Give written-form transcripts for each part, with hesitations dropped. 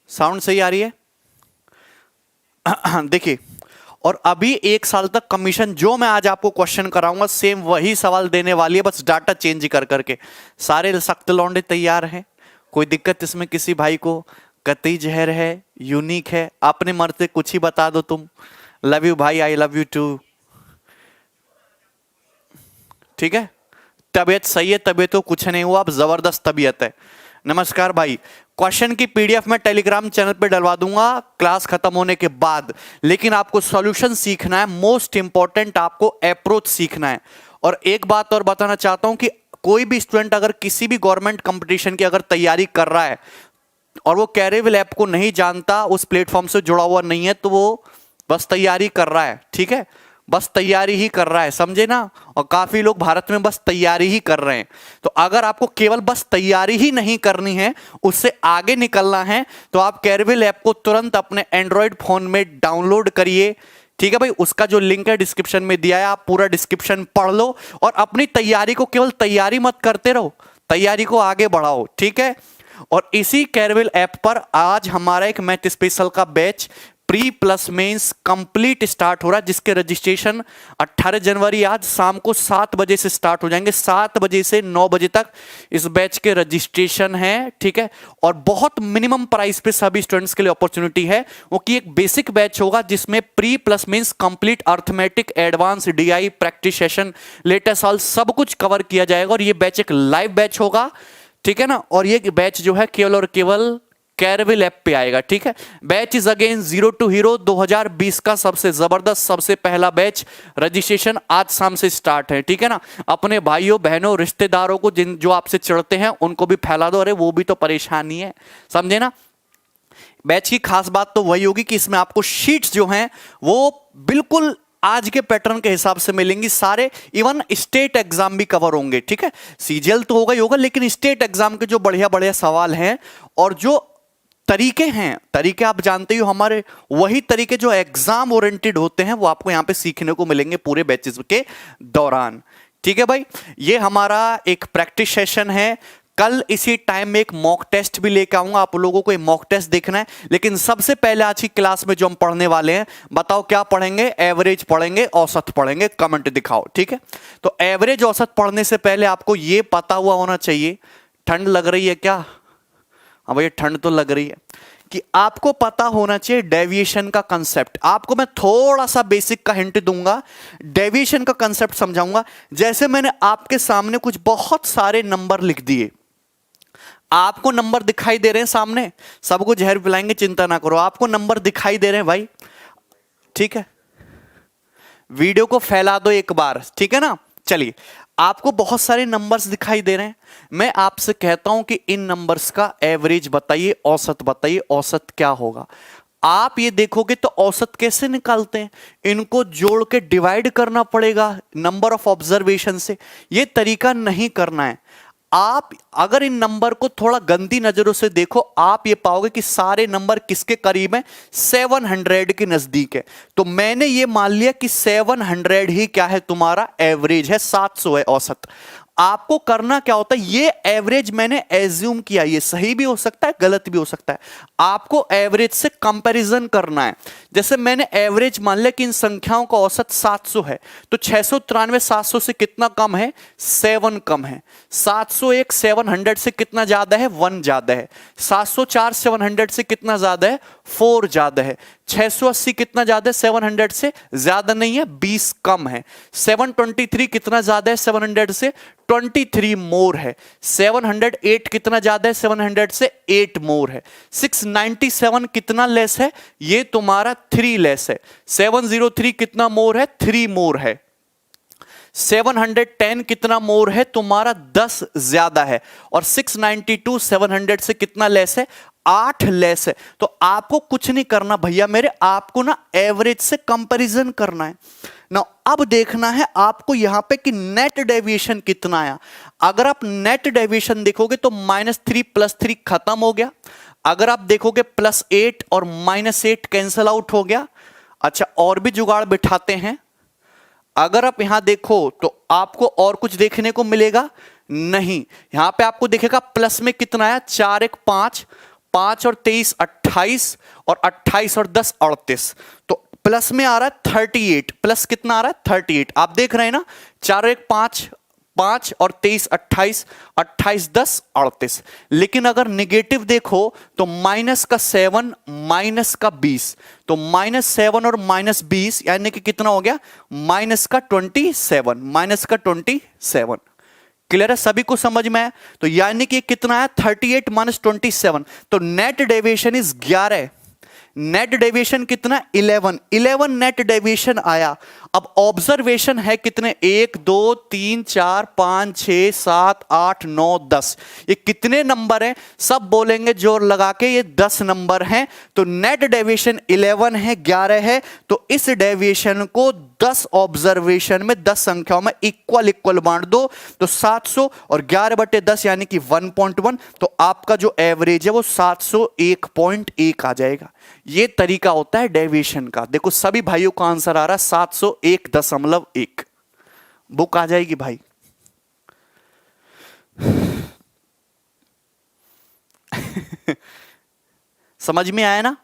Sound सही आ रही है? देखिए, और अभी 1 साल तक कमीशन जो मैं आज आपको क्वेश्चन कराऊंगा सेम वही सवाल देने वाली है, बस डाटा चेंज कर करके। सारे सख्त लौंडे तैयार हैं, कोई दिक्कत इसमें किसी भाई को? कतई जहर है, यूनिक है, अपने मर्द कुछ ही बता दो तुम। लव यू भाई, आई लव यू टू। ठीक है, तबीयत सही है, तबीयत तो कुछ नहीं हुआ, अब जबरदस्त तबीयत है। नमस्कार भाई, क्वेश्चन की पीडीएफ मैं टेलीग्राम चैनल पे डलवा दूंगा क्लास खत्म होने के बाद, लेकिन आपको सॉल्यूशन सीखना है। मोस्ट इंपॉर्टेंट आपको अप्रोच सीखना है। और एक बात और बताना चाहता हूं कि कोई भी स्टूडेंट अगर किसी भी गवर्नमेंट कंपटीशन की अगर तैयारी कर रहा है और वो कैरियर ऐप को नहीं जानता, उस प्लेटफॉर्म से जुड़ा हुआ नहीं है, तो वो बस तैयारी कर रहा है। ठीक है, बस तैयारी ही कर रहा है, समझे ना? और काफी लोग भारत में बस तैयारी ही कर रहे हैं। तो अगर आपको केवल बस तैयारी ही नहीं करनी है, उससे आगे निकलना है, तो आप कैरियर ऐप को तुरंत अपने एंड्रॉयड फोन में डाउनलोड करिए। ठीक है भाई, उसका जो लिंक है डिस्क्रिप्शन में दिया है, आप पूरा डिस्क्रिप्शन पढ़ लो और अपनी तैयारी को केवल तैयारी मत करते रहो, तैयारी को आगे बढ़ाओ। ठीक है, और इसी कैरियर ऐप पर आज हमारा एक मैथ स्पेशल का batch pre plus mains complete start हो रहा है, जिसके रजिस्ट्रेशन 18 जनवरी आज शाम को 7 बजे से स्टार्ट हो जाएंगे। 7 बजे से 9 बजे तक इस बैच के रजिस्ट्रेशन है। ठीक है, और बहुत मिनिमम प्राइस पे सभी स्टूडेंट्स के लिए अपॉर्चुनिटी है। वो कि एक बेसिक बैच होगा जिसमें pre plus mains complete arithmetic advance DI practice session latest all सब कुछ कवर किया जाएगा। और ये बैच एक लाइव बैच होगा। ठीक है ना, और ये बैच जो है केवल और केवल कैरियर ऐप पे आएगा। ठीक है, batch is again zero to hero 2020 का सबसे जबरदस्त सबसे पहला बैच। रजिस्ट्रेशन आज शाम से स्टार्ट है। ठीक है ना, अपने भाइयों बहनों रिश्तेदारों को जिन जो आपसे चिढ़ते हैं उनको भी फैला दो, अरे वो भी तो परेशानी है, समझे ना? बैच की खास बात तो वही होगी कि इसमें आपको शीट्स जो हैं वो बिल्कुल आज के पैटर्न के हिसाब से मिलेंगी। सारे इवन स्टेट एग्जाम भी कवर होंगे। ठीक है, सीजीएल तो होगा ही होगा, लेकिन स्टेट एग्जाम के जो बढ़िया बढ़िया सवाल हैं और जो तरीके हैं, तरीके आप जानते हो हमारे, वही तरीके जो एग्जाम ओरिएंटेड होते हैं वो आपको यहां पे सीखने को मिलेंगे पूरे बैचेस के दौरान। ठीक है भाई, ये हमारा एक प्रैक्टिस सेशन है। कल इसी टाइम में एक मॉक टेस्ट भी लेकर आऊंगा, आप लोगों को मॉक टेस्ट देखना है। लेकिन सबसे पहले आज की क्लास में जो हम पढ़ने वाले हैं, बताओ क्या पढ़ेंगे? एवरेज पढ़ेंगे, औसत पढ़ेंगे, कमेंट दिखाओ। ठीक है, तो एवरेज औसत पढ़ने से पहले आपको यह पता हुआ होना चाहिए, ठंड लग रही है क्या? हाँ भैया ठंड तो लग रही है, कि आपको पता होना चाहिए डेविएशन का कंसेप्ट। आपको मैं थोड़ा सा बेसिक का हिंट दूंगा, डेविएशन का कंसेप्ट समझाऊंगा। जैसे मैंने आपके सामने कुछ बहुत सारे नंबर लिख दिए, आपको नंबर दिखाई दे रहे हैं सामने, सबको जहर पिलाएंगे, चिंता ना करो, आपको नंबर दिखाई दे रहे हैं भाई। ठीक है, वीडियो को फैला दो एक बार, ठीक है ना? चलिए, आपको बहुत सारे नंबर्स दिखाई दे रहे हैं, मैं आपसे कहता हूं कि इन नंबर्स का एवरेज बताइए, औसत बताइए, औसत क्या होगा? आप ये देखोगे तो औसत कैसे निकालते हैं? इनको जोड़ के डिवाइड करना पड़ेगा नंबर ऑफ ऑब्जर्वेशन से। ये तरीका नहीं करना है। आप अगर इन नंबर को थोड़ा गंदी नजरों से देखो, आप ये पाओगे कि सारे नंबर किसके करीब हैं? 700 के नजदीक है। तो मैंने ये मान लिया कि 700 ही क्या है? तुम्हारा एवरेज है, 700 है औसत। आपको करना क्या होता है? ये एवरेज मैंने एज्यूम किया, ये सही भी हो सकता है, गलत भी हो सकता है। आपको एवरेज से कंपैरिजन करना है। जैसे मैंने एवरेज मान लिया कि इन संख्याओं का औसत 700 है, तो 693 700 से कितना कम है? 7 कम है। 701 700 से कितना ज्यादा है? 1 ज्यादा है। 704 700 से कितना ज्यादा है? 4 ज्यादा है। 680 कितना ज्यादा है? 700 से ज्यादा नहीं है, 20 कम है। 723 कितना ज्यादा है? 700 से 23 मोर है। 708 कितना ज्यादा है? 700 से 8 मोर है। 697 कितना लेस है? ये तुम्हारा 3 लेस है। 703 कितना मोर है? 3 मोर है। 710 कितना मोर है? तुम्हारा 10 ज्यादा है। और 692 700 से कितना लेस है? 8 लेस है। तो आपको कुछ नहीं करना भैया मेरे, आपको ना एवरेज से कंपैरिजन करना है ना। अब देखना है आपको यहां पे कि नेट डेविएशन कितना आया। अगर आप नेट डेविएशन देखोगे तो -3 +3 खत्म हो गया। अगर आप देखोगे +8 और -8 कैंसल आउट हो गया। अच्छा, और भी जुगाड़ बिठाते हैं। अगर आप यहां देखो तो आपको और कुछ देखने को मिलेगा नहीं। यहां पे आपको दिखेगा प्लस में कितना आया? 4 1 5, 5 और 23 28 और 28 और 10 38। तो प्लस में आ रहा है 38, प्लस कितना आ रहा है 38। आप देख रहे हैं ना, 4 1 5, 5 और 23 28, 28 10 38। लेकिन अगर निगेटिव देखो तो माइनस का 7 माइनस का 20, तो -7 और -20 यानी कि कितना हो गया, माइनस का 27, माइनस का 27। क्लियर है, सभी को समझ में आया? तो यानी कि कितना है 38 माइनस 27, तो net deviation is 11। Net deviation कितना 11 नेट डेविएशन आया। अब ऑब्जर्वेशन है कितने, 1 2 3 4 5 6 7 8 9 10, ये कितने नंबर हैं, सब बोलेंगे जोर लगा के ये 10 नंबर हैं। तो नेट डेविएशन 11 है, 11 है, तो इस डेविएशन को 10 ऑब्जर्वेशन में 10 संख्याओं में इक्वल बांट दो, तो 700 और 11/10 यानी कि 1.1, तो आपका जो एवरेज है वो 701.1 आ जाएगा। ये तरीका होता है डेविएशन का। देखो सभी भाइयों का आंसर आ रहा है 701.1। बुक आ जाएगी भाई। समझ में आया ना?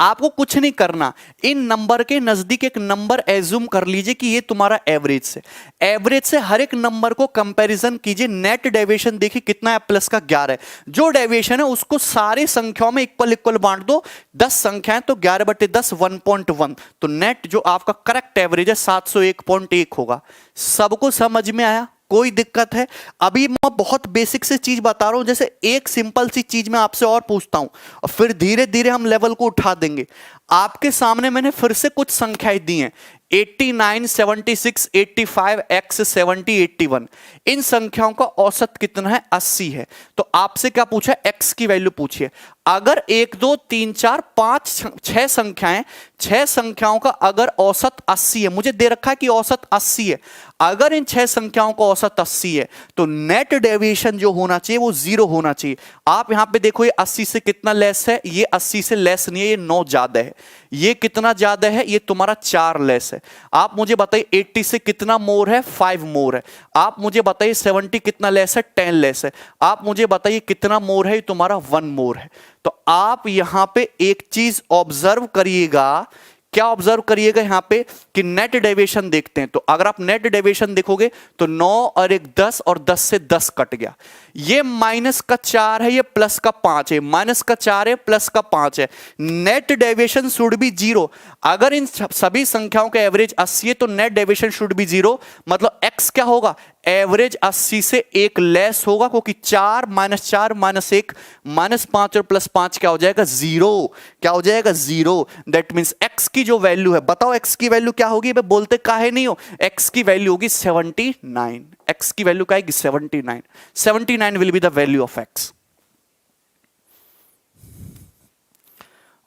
आपको कुछ नहीं करना, इन नंबर के नजदीक एक नंबर एज्यूम कर लीजिए कि ये तुम्हारा एवरेज से, एवरेज से हर एक नंबर को कंपैरिजन कीजिए। नेट डेविएशन देखिए कितना है, प्लस का 11 है। जो डेविएशन है उसको सारी संख्याओं में इक्वल बांट दो, 10 संख्याएं तो 11/10 1.1, तो नेट जो आपका करेक्ट एवरेज है 701.1 होगा। सबको समझ में आया? कोई दिक्कत है? अभी मैं बहुत बेसिक से चीज बता रहा हूं, जैसे एक सिंपल सी चीज मैं आपसे और पूछता हूं और फिर धीरे धीरे हम लेवल को उठा देंगे। आपके सामने मैंने फिर से कुछ संख्याएं दी हैं, 89 76 85 x 70 81। इन संख्याओं का औसत कितना है, 80 है। तो आपसे क्या पूछा, x की वैल्यू पूछिए। अगर 1 2 3 4 5 6 संख्याएं, 6 संख्याओं का अगर औसत 80 है, मुझे दे रखा है कि औसत 80 है, अगर इन 6 संख्याओं का औसत 80 है तो नेट डेविएशन जो होना चाहिए वो 0 होना चाहिए। आप यहां पे देखो ये 80 से कितना लेस है, ये 80 से लेस नहीं है, ये 9 ज्यादा है। ये कितना ज्यादा है, ये तुम्हारा 4 लेस है। आप मुझे बताइए 80 से कितना मोर है, 5 मोर है। आप मुझे बताइए 70 कितना लेस है, 10 लेस है। आप मुझे बताइए कितना मोर है, ये तुम्हारा 1 मोर है। तो आप यहां पे एक चीज ऑब्जर्व करिएगा, क्या ऑब्जर्व करिएगा यहां पे कि नेट डेविएशन देखते हैं। तो अगर आप नेट डेविएशन देखोगे तो 9 और 1 10 और 10 से 10 कट गया। ये माइनस का 4 है, ये प्लस का 5 है, माइनस का 4 है, प्लस का 5 है। Net deviation should be 0। अगर इन सभी संख्याओं का एवरेज 80 है तो नेट डेविएशन शुड बी 0। मतलब x क्या होगा, एवरेज 80 से 1 लेस होगा, क्योंकि 4 -4 -1 -5 और +5 क्या हो जाएगा, 0। क्या हो जाएगा, 0। दैट मींस x की जो वैल्यू है, बताओ x की वैल्यू क्या होगी? बोलते काहे नहीं हो, x की वैल्यू होगी 79। x की वैल्यू क्या आएगी, 79। 79 will be the value of x।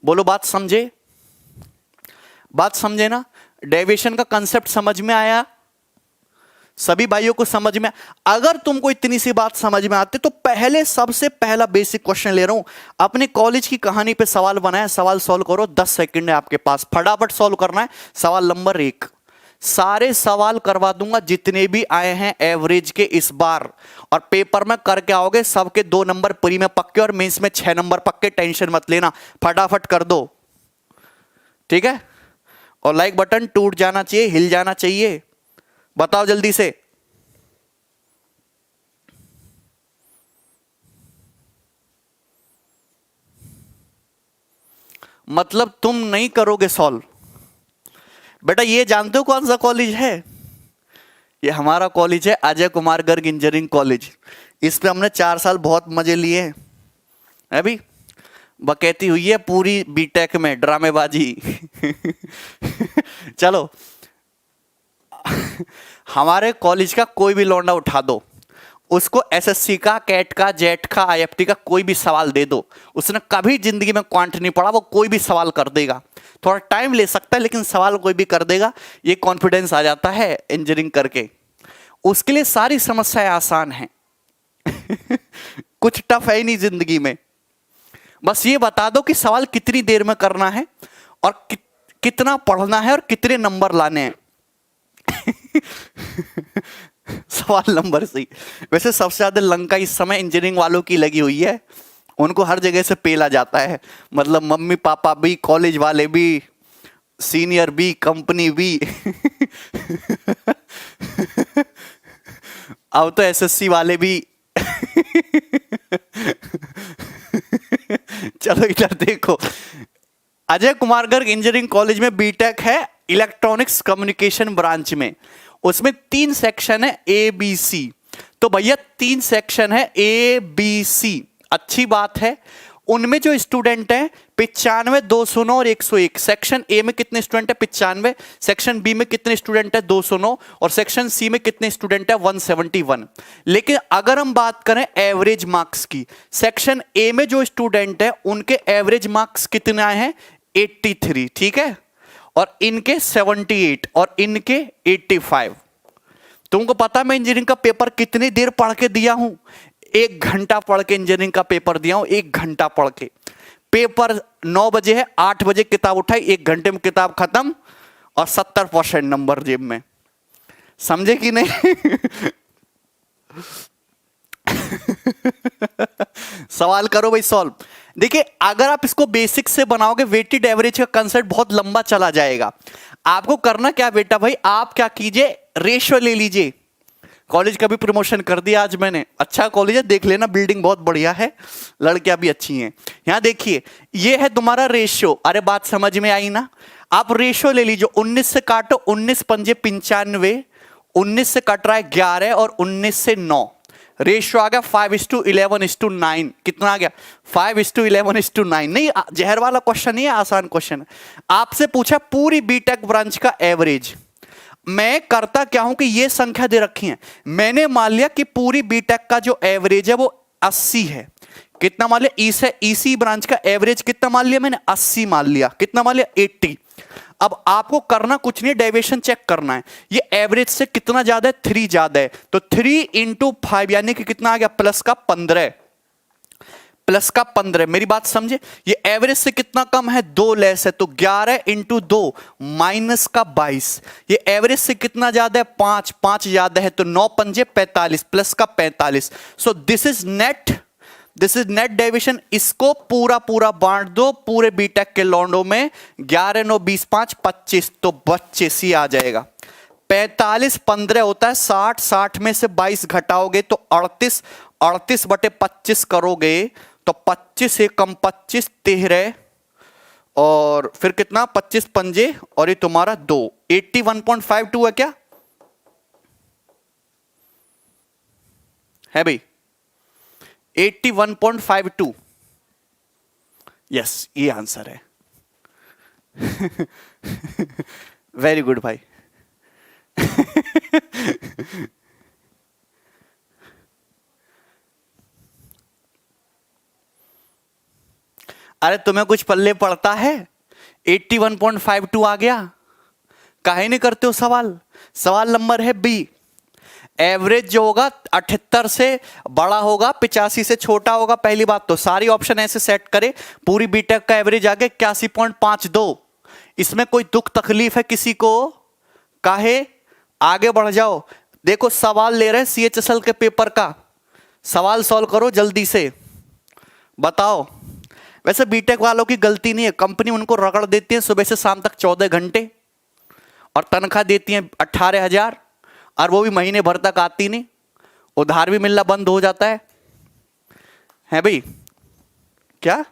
बोलो बात समझे? बात समझे ना? डेविएशन का कंसेप्ट समझ में आया? सभी भाइयों को समझ में? अगर तुमको इतनी सी बात समझ में आती तो पहले सबसे पहला बेसिक क्वेश्चन ले रहा हूं, अपने कॉलेज की कहानी पे सवाल बनाया, सवाल सॉल्व करो, 10 सेकंड है आपके पास, फटाफट सॉल्व करना है। सवाल नंबर 1, सारे सवाल करवा दूंगा जितने भी आए हैं एवरेज के इस बार, और पेपर में करके आओगे सबके 2 नंबर प्री में पक्के और मेंस में 6 नंबर पक्के, टेंशन मत लेना, फटाफट कर दो, ठीक है? और लाइक बटन टूट जाना चाहिए, हिल जाना चाहिए। बताओ जल्दी से। मतलब तुम नहीं करोगे सॉल्व? बेटा ये जानते हो कौन सा कॉलेज है? ये हमारा कॉलेज है, अजय कुमार गर्ग इंजीनियरिंग कॉलेज। इस पे हमने 4 साल बहुत मजे लिए हैं। अभी बकैती हुई है पूरी बीटेक में, ड्रामेबाजी। चलो, हमारे कॉलेज का कोई भी लौंडा उठा दो, उसको एसएससी का, कैट का, जेट का, आईएफटी का कोई भी सवाल दे दो, उसने कभी जिंदगी में क्वांट नहीं पढ़ा, वो कोई भी सवाल कर देगा। थोड़ा टाइम ले सकता है लेकिन सवाल कोई भी कर देगा। ये कॉन्फिडेंस आ जाता है इंजीनियरिंग करके। उसके लिए सारी समस्याएं आसान हैं। कुछ टफ है ही नहीं जिंदगी में। बस ये बता दो कि सवाल कितनी देर में करना है और कितना पढ़ना है और कितने नंबर लाने हैं। सवाल नंबर सी। वैसे सबसे ज्यादा लंका इस समय इंजीनियरिंग वालों की लगी हुई है, उनको हर जगह से पेला जाता है, मतलब मम्मी पापा भी, कॉलेज वाले भी, सीनियर भी, कंपनी भी। अब तो एसएससी वाले भी। चलो इधर देखो, अजय कुमार गर्ग इंजीनियरिंग कॉलेज में बीटेक है इलेक्ट्रॉनिक्स कम्युनिकेशन ब्रांच में। उसमें 3 सेक्शन है ए बी सी। तो भैया 3 सेक्शन है ए बी सी, अच्छी बात है। उनमें जो स्टूडेंट हैं 95, 209 और 101। सेक्शन ए में कितने स्टूडेंट है? 95। सेक्शन बी में कितने स्टूडेंट है? 209। और सेक्शन सी में कितने स्टूडेंट है? 171। लेकिन अगर हम बात करें एवरेज मार्क्स की, सेक्शन ए में जो स्टूडेंट है उनके एवरेज मार्क्स कितने आए हैं? 83, ठीक है। और इनके 78 और इनके 85। तुमको पता मैं इंजीनियरिंग का पेपर कितनी देर पढ़ के दिया हूं? 1 घंटा पढ़ के इंजीनियरिंग का पेपर दिया हूं, 1 घंटा पढ़ के। पेपर 9 बजे है, 8 बजे किताब उठाई, 1 घंटे में किताब खत्म और 70% नंबर जेब में। समझे कि नहीं? सवाल करो भाई, सॉल्व। देखिए अगर आप इसको बेसिक से बनाओगे, वेटेड एवरेज का कंसेप्ट बहुत लंबा चला जाएगा। आपको करना क्या बेटा भाई, आप क्या कीजिए, रेशियो ले लीजिए। कॉलेज का भी प्रमोशन कर दिया आज मैंने, अच्छा कॉलेज है, देख लेना, बिल्डिंग बहुत बढ़िया है, लड़कियां भी अच्छी हैं। यहां देखिए ये है तुम्हारा रेशियो। अरे बात समझ में आई ना? आप रेशियो ले लीजिए, 19 से काटो, 19 पंजे 95, 19 से कट रहा है 11 और 19 से 9। रेशियो आ गया 5:11:9। कितना आ गया? 5:11:9। नहीं, जहर वाला क्वेश्चन नहीं है, आसान क्वेश्चन। आपसे पूछा पूरी बीटेक ब्रांच का एवरेज। मैं करता क्या हूं कि ये संख्या दे रखी है, मैंने मान लिया कि पूरी बीटेक का जो एवरेज है वो 80 है। कितना मान लिया? ईसी ब्रांच का एवरेज कितना मान लिया मैंने? 80 मान लिया। कितना मान लिया? 80। अब आपको करना कुछ नहीं, डेविएशन चेक करना है। ये एवरेज से कितना ज्यादा है? 3 ज्यादा है। तो 3 × 5 यानी कि कितना आ गया? प्लस का 15। प्लस का 15। मेरी बात समझे? ये एवरेज से कितना कम है? 2 लेस है, तो 11 × 2 माइनस का 22। ये एवरेज से कितना ज्यादा है? 5। 5 ज्यादा है, तो 9 पंजे 45 प्लस का 45। So this is net, this is net deviation. इसको पूरा पूरा बांट दो पूरे बीटेक के लॉन्डो में, 11 9 20 5 25, तो 25 ही आ जाएगा। 45 15 होता है 60, 60 में से 22 घटाओगे तो 38, 38/25 करोगे तो 25 से कम 25 13, और फिर कितना? 25 पंजे और ये तुम्हारा 2, 81.52 है क्या? है भाई 81.52। यस, ये आंसर है। वेरी गुड भाई। अरे तुम्हें कुछ पल्ले पड़ता है? 81.52 आ गया, काहे नहीं करते हो सवाल? सवाल नंबर है बी। एवरेज जो होगा 78 से बड़ा होगा, 85 से छोटा होगा। पहली बात तो सारी ऑप्शन ऐसे सेट करे, पूरी बीटेक का एवरेज आ गया 81.52। इसमें कोई दुख तकलीफ है किसी को? काहे? आगे बढ़ जाओ। देखो सवाल ले रहे हैं CHSL के पेपर का, सवाल सॉल्व करो जल्दी से, बताओ। वैसे बीटेक वालों की गलती नहीं है, कंपनी उनको रगड़ देती है सुबह से शाम तक 14 घंटे, और तनख्वाह देती है 18,000, और वो भी महीने भर तक आती नहीं, उधार भी मिलना बंद हो जाता है भाई? क्या?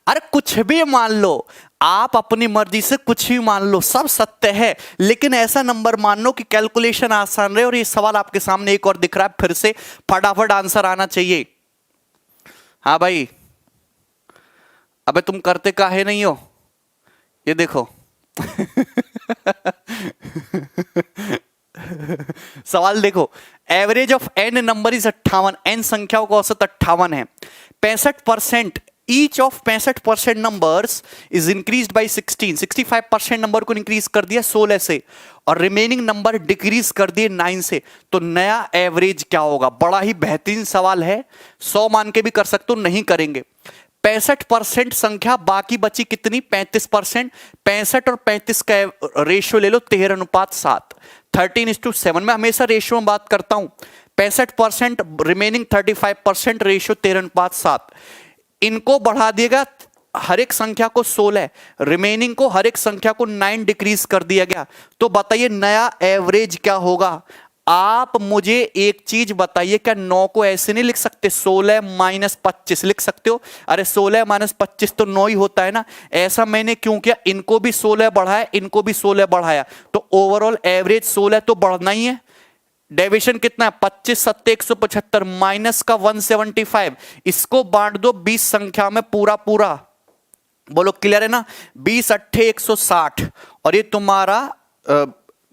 अरे कुछ भी मान लो, आप अपनी मर्जी से कुछ भी मान लो, सब सत्य है, लेकिन ऐसा नंबर मान लो कि कैलकुलेशन आसान रहे। और ये सवाल आपके सामने एक और दिख रहा है, फिर से फटाफट आंसर आना चाहिए। हाँ भाई, अबे तुम करते काहे नहीं हो? ये देखो। सवाल देखो, average of N number is 58, N संख्याओं का औसत 58 है। 65% each of 65% numbers is increased by 16, 65% number को इंक्रीज कर दिया 16 से, और रिमेनिंग नंबर डिक्रीज कर दिए 9 से। तो नया एवरेज क्या होगा? बड़ा ही बेहतरीन सवाल है, 100 मान के भी कर सकते हो, नहीं करेंगे। 65% संख्या, बाकी बची कितनी 35%। 65 और 35 का रेशियो ले लो 13:7। 13:7 मैं हमेशा रेशियो में बात करता हूं। 65% रिमेनिंग 35% रेशियो 13:7। इनको बढ़ा दिएगा हर एक संख्या को 16, रिमेनिंग को हर एक संख्या को 9 डिक्रीज कर दिया गया। तो बताइए नया एवरेज क्या होगा। आप मुझे एक चीज बताइए, क्या 9 को ऐसे नहीं लिख सकते 16 - 25 लिख सकते हो? अरे 16 - 25 तो 9 ही होता है ना। ऐसा मैंने क्यों किया, इनको भी 16 बढ़ाया, इनको भी 16 बढ़ाया, तो ओवरऑल एवरेज 16 तो बढ़ना ही है। डेविएशन कितना है 25 7 175 माइनस का 175। इसको बांट दो 20 संख्या में पूरा पूरा, बोलो क्लियर है ना। 20 8 160 और ये तुम्हारा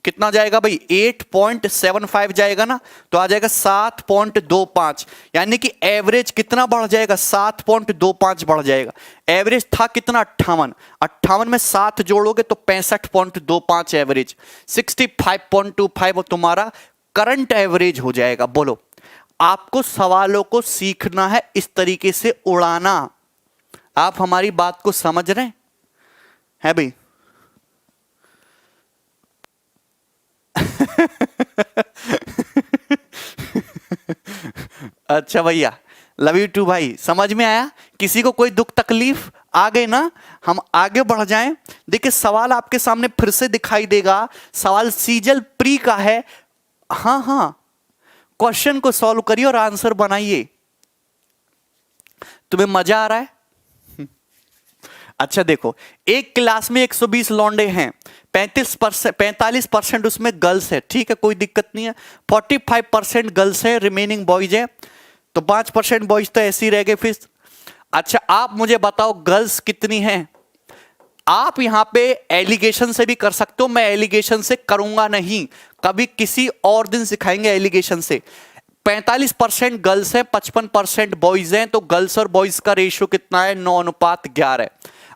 कितना जाएगा भाई 8.75 जाएगा ना, तो आ जाएगा 7.25। यानी कि एवरेज कितना बढ़ जाएगा 7.25 बढ़ जाएगा। एवरेज था कितना 58 में 7 जोड़ोगे तो 65.25 एवरेज। 65.25 तुम्हारा करंट एवरेज हो जाएगा। बोलो आपको सवालों को सीखना है इस तरीके से उड़ाना। आप हमारी बात को समझ रहे हैं भाई? अच्छा भैया, लव यू टू भाई। समझ में आया? किसी को कोई दुख तकलीफ आ गए ना, हम आगे बढ़ जाएं। देखिए सवाल आपके सामने फिर से दिखाई देगा। सवाल सीजल प्री का है। हाँ, क्वेश्चन को सॉल्व करिए और आंसर बनाइए। तुम्हें मजा आ रहा है? अच्छा देखो, एक क्लास में 120 लौंडे हैं, 45% उसमें गर्ल्स है, ठीक है कोई दिक्कत नहीं है। 45% गर्ल्स है, रिमेनिंग बॉयज है, तो 5% बॉयज तो ऐसे ही रह गए फिर। अच्छा आप मुझे बताओ गर्ल्स कितनी हैं? आप यहां पे एलिगेशन से भी कर सकते हो, मैं एलिगेशन से करूंगा नहीं, कभी किसी और दिन सिखाएंगे एलिगेशन से। 45% गर्ल्स है, 55% बॉयज हैं, तो गर्ल्स और बॉयज का रेशियो कितना है 9:11।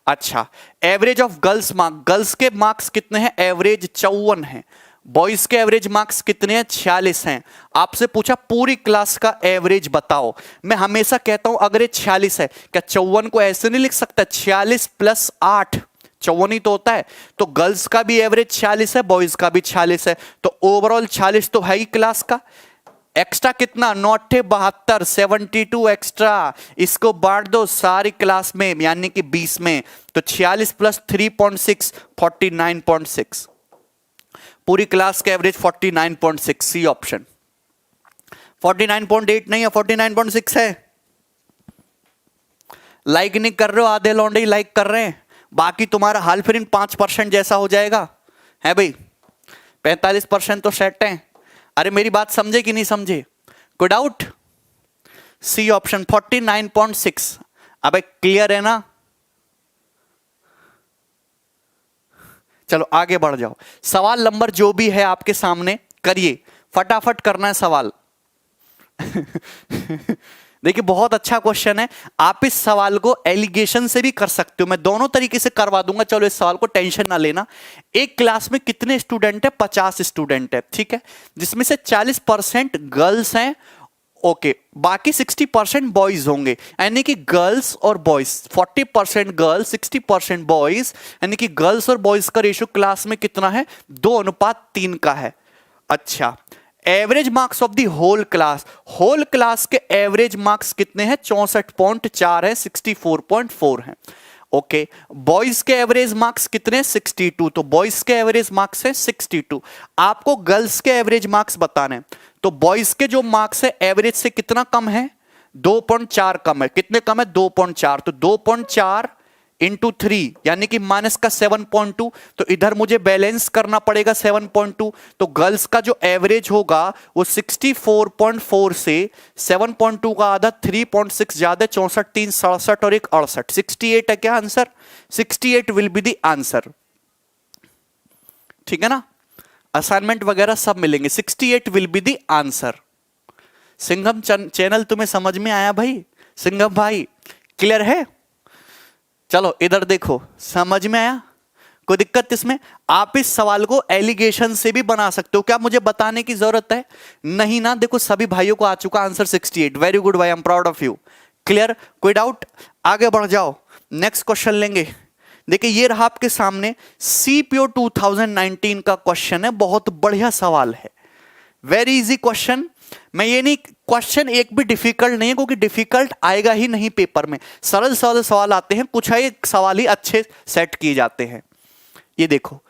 अच्छा average of girls marks, girls के मार्क्स कितने हैं एवरेज 54 है, बॉयज के एवरेज मार्क्स कितने हैं 46 हैं। आपसे पूछा पूरी क्लास का एवरेज बताओ। मैं हमेशा कहता हूं अगर ये 46 है, क्या 54 को ऐसे नहीं लिख सकता 46 + 8 54 ही तो होता है। तो गर्ल्स का भी एवरेज 46 है, बॉयज का भी 46 है, तो ओवरऑल 46 तो है ही क्लास का। एक्स्ट्रा कितना 9 72 72 एक्स्ट्रा, इसको बांट दो सारी क्लास में यानी कि 20 में, तो 46 + 3.6 49.6। पूरी क्लास का एवरेज 49.6, सी ऑप्शन। 49.8 नहीं है 49.6 है। लाइक नहीं कर रहे हो, आधे लौंडे लाइक कर रहे हैं, बाकी तुम्हारा हाल फिर इन 5% जैसा हो जाएगा है भाई। 45% तो सेट है। अरे मेरी बात समझे कि नहीं समझे? कोई डाउट? C option 49.6। अबे क्लियर है ना? चलो आगे बढ़ जाओ। सवाल नंबर जो भी है आपके सामने करिए, फटाफट करना है सवाल। देखिए बहुत अच्छा क्वेश्चन है, आप इस सवाल को एलिगेशन से भी कर सकते हो, मैं दोनों तरीके से करवा दूंगा। चलो इस सवाल को टेंशन ना लेना। एक क्लास में कितने स्टूडेंट है 50 स्टूडेंट है, ठीक है, जिसमें से 40% गर्ल्स हैं, ओके, बाकी 60% बॉयज होंगे, यानी कि गर्ल्स और बॉयज 40% गर्ल्स 60% बॉयज, यानी कि गर्ल्स और बॉयज का रेशियो क्लास में कितना है 2:3 का है। अच्छा average marks of the whole class के एवरेज मार्क्स कितने हैं 64.4 है, 64.4 है। ओके बॉयज के एवरेज मार्क्स कितने 62, तो बॉयज के एवरेज मार्क्स है 62। आपको गर्ल्स के एवरेज मार्क्स बताने हैं, तो बॉयज के जो मार्क्स है एवरेज से कितना कम है 2.4 कम है। कितने कम है 2.4, तो 2.4 × 3 यानी कि माइनस का 7.2, तो इधर मुझे बैलेंस करना पड़ेगा 7.2, तो गर्ल्स का जो एवरेज होगा वो 64.4 से 7.2 का आधा 3.6 ज्यादा 64 3 67 और 1 68 68 है क्या answer? 68 will be the answer. ठीक है ना, असाइनमेंट वगैरह सब मिलेंगे, 68 will be the answer. Singham channel तुम्हें समझ में आया भाई? सिंघम भाई क्लियर है? चलो इधर देखो, समझ में आया? कोई दिक्कत इसमें? आप इस सवाल को एलिगेशन से भी बना सकते हो, क्या मुझे बताने की जरूरत है? नहीं ना, देखो सभी भाइयों को आ चुका आंसर 68। वेरी गुड भाई, I am proud of you. Clear, कोई डाउट? आगे बढ़ जाओ, नेक्स्ट क्वेश्चन लेंगे। देखिए ये रहा आपके सामने सीपीओ 2019 का क्वेश्चन है, बहुत बढ़िया सवाल है, वेरी इजी क्वेश्चन। मैं ये नहीं, क्वेश्चन एक भी डिफिकल्ट नहीं है, क्योंकि डिफिकल्ट आएगा ही नहीं पेपर में, सरल सरल सवाल आते हैं, कुछ है सवाल ही अच्छे सेट किए जाते हैं। ये देखो,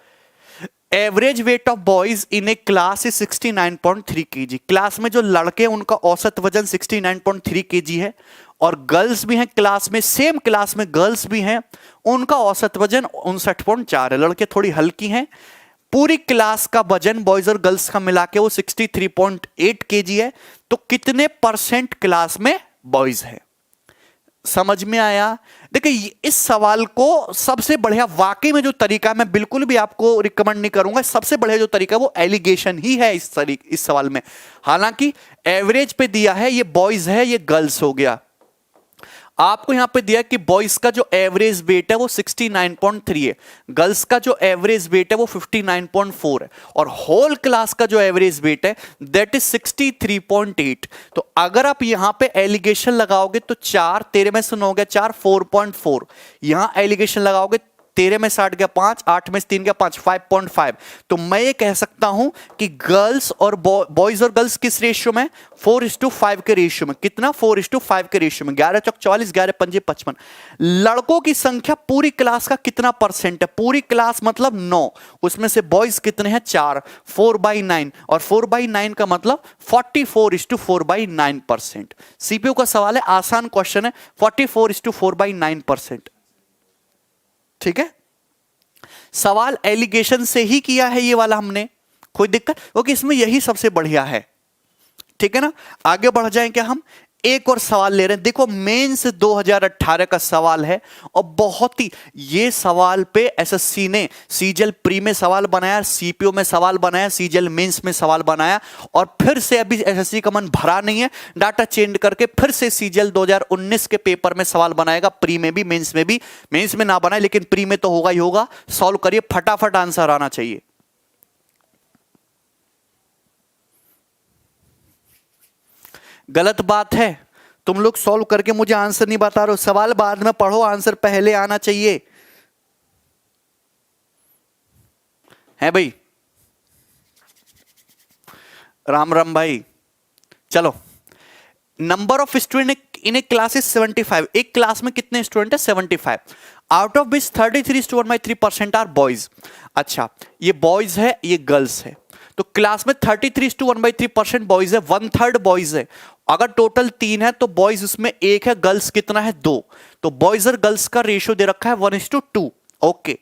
average weight of boys in a class is 69.3 kg। Class में जो लड़के हैं उनका औसत वजन 69.3 kg है, और गर्ल्स भी हैं क्लास में, सेम क्लास में गर्ल्स भी हैं, उनका औसत वजन 59.4 है। लड़के थोड़ी हल्की हैं। पूरी क्लास का वजन बॉयज और गर्ल्स का मिला के वो 63.8 kg है। तो कितने परसेंट क्लास में बॉयज है? समझ में आया? देखिए इस सवाल को सबसे बढ़िया, वाकई में जो तरीका, मैं बिल्कुल भी आपको रिकमेंड नहीं करूंगा, सबसे बढ़िया जो तरीका है वो एलिगेशन ही है इस सवाल में। हालांकि एवरेज पे दिया है, ये बॉयज है, ये गर्ल्स हो गया। आपको यहां पे दिया कि बॉयज का जो एवरेज वेट है वो 69.3 है, गर्ल्स का जो एवरेज वेट है वो 59.4 है, और होल क्लास का जो एवरेज वेट है दैट इज 63.8। तो अगर आप यहां पे एलिगेशन लगाओगे तो 4, तेरे में सुन हो गया 4, 4.4, यहां एलिगेशन लगाओगे, 13 में 60 गया 5, 8 में 3 गया 5, 5.5। तो मैं ये कह सकता हूं कि गर्ल्स और बॉयज और गर्ल्स किस रेशियो में? 4:5 के रेशियो में। कितना? 4:5 के रेशियो में। 11 चौक 44, 11 पंजे 55। लड़कों की संख्या पूरी क्लास का कितना परसेंट है? पूरी क्लास मतलब 9, उसमें से बॉयज कितने हैं? 4, 4/9, और 4/9 का मतलब 44:4/9%। सीपीयू का सवाल है, आसान क्वेश्चन है, 44:4/9%। ठीक है, सवाल एलिगेशन से ही किया है ये वाला हमने, कोई दिक्कत? क्योंकि इसमें यही सबसे बढ़िया है। ठीक है ना, आगे बढ़ जाएं क्या हम? एक और सवाल ले रहे हैं। देखो मेंस 2018 का सवाल है, और बहुत ही, ये सवाल पे एसएससी ने सीजीएल प्री में सवाल बनाया, सीपीओ में सवाल बनाया, सीजीएल मेंस में सवाल बनाया, और फिर से अभी एसएससी का मन भरा नहीं है, डाटा चेंज करके फिर से सीजीएल 2019 के पेपर में सवाल बनाएगा, प्री में भी मेंस में भी। मेंस में ना बनाए लेकिन प्री में तो होगा ही होगा। सॉल्व करिए, फटाफट आंसर आना चाहिए। गलत बात है, तुम लोग सॉल्व करके मुझे आंसर नहीं बता रहे हो। सवाल बाद में पढ़ो, आंसर पहले आना चाहिए, है भाई? राम राम भाई। चलो, number of student in a class is 75। एक क्लास में कितने स्टूडेंट है? 75। Out of which 33:1/3% are boys. अच्छा, ये बॉयज है, ये गर्ल्स है, तो क्लास में 33:1/3% बॉयज है, 1/3 बॉयज है। अगर टोटल 3 है तो बॉयज उसमें 1 है, गर्ल्स कितना है? 2। तो बॉयज और गर्ल्स का रेशियो दे रखा है 1:2। Okay,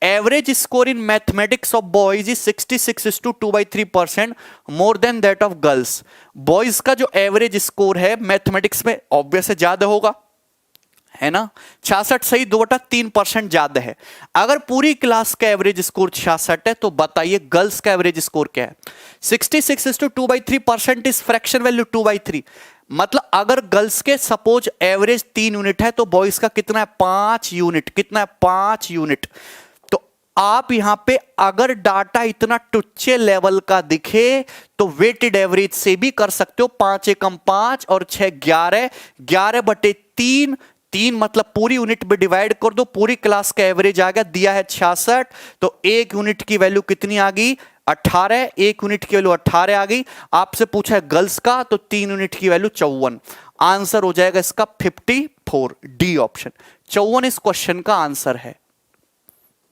average score in mathematics of boys is 66:2/3% more than that of girls. Boys का जो एवरेज स्कोर है मैथमेटिक्स में ऑब्वियस है ज्यादा होगा, है ना? 66 सही 2/3% ज्यादा है। अगर पूरी क्लास का एवरेज स्कोर 66 है तो बताइए गर्ल्स का एवरेज स्कोर क्या है? 66:2/3% इज फ्रैक्शन वैल्यू 2/3। मतलब अगर गर्ल्स के सपोज एवरेज 3 यूनिट है तो बॉयज का कितना है? 5 यूनिट। कितना है? 5 यूनिट। तो आप यहां पे अगर डाटा इतना टुच्चे लेवल का दिखे तो वेटेड एवरेज से भी कर सकते हो। 5 एकम 5 और 6 11, 11/3, 3 मतलब पूरी यूनिट में डिवाइड कर दो, पूरी क्लास का एवरेज आ गया, दिया है 66, तो 1 यूनिट की वैल्यू कितनी आ गई? 18। 1 यूनिट की वैल्यू 18 आ गई। आपसे पूछा है गर्ल्स का, तो 3 यूनिट की वैल्यू 54। आंसर हो जाएगा इसका 54, डी ऑप्शन। 54 इस क्वेश्चन का आंसर है।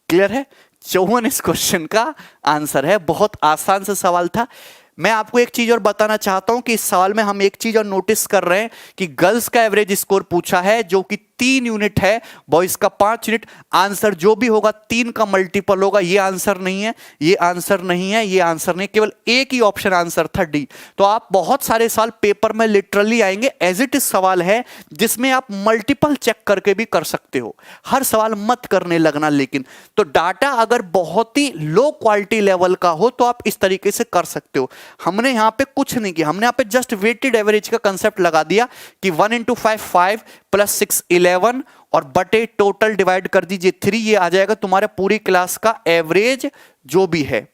क्लियर है? 54 इस क्वेश्चन का आंसर है। बहुत आसान सा सवाल था। मैं आपको एक चीज और बताना चाहता हूं कि इस सवाल में हम एक चीज और नोटिस कर रहे हैं कि गर्ल्स का एवरेज स्कोर पूछा है जो कि 3 यूनिट है, बॉयज का 5 यूनिट। आंसर जो भी होगा 3 का मल्टीपल होगा। ये आंसर नहीं है, ये आंसर नहीं है, ये आंसर नहीं, केवल एक ही ऑप्शन आंसर था, डी। तो आप बहुत सारे सवाल पेपर में लिटरली आएंगे, एज इट इज सवाल है जिसमें आप मल्टीपल चेक करके भी कर सकते हो। हर सवाल मत करने लगना। लेकिन तो डाटा अगर बहुत ही लो क्वालिटी लेवल का हो तो आप इस तरीके से कर सकते हो। हमने यहां पे कुछ नहीं किया, हमने यहां पे जस्ट वेटेड एवरेज का कंसेप्ट लगा दिया कि 1 × 5 5 + 6 11 और बटे टोटल डिवाइड कर दीजिए 3। ये आ जाएगा तुम्हारे पूरी क्लास का एवरेज जो भी है।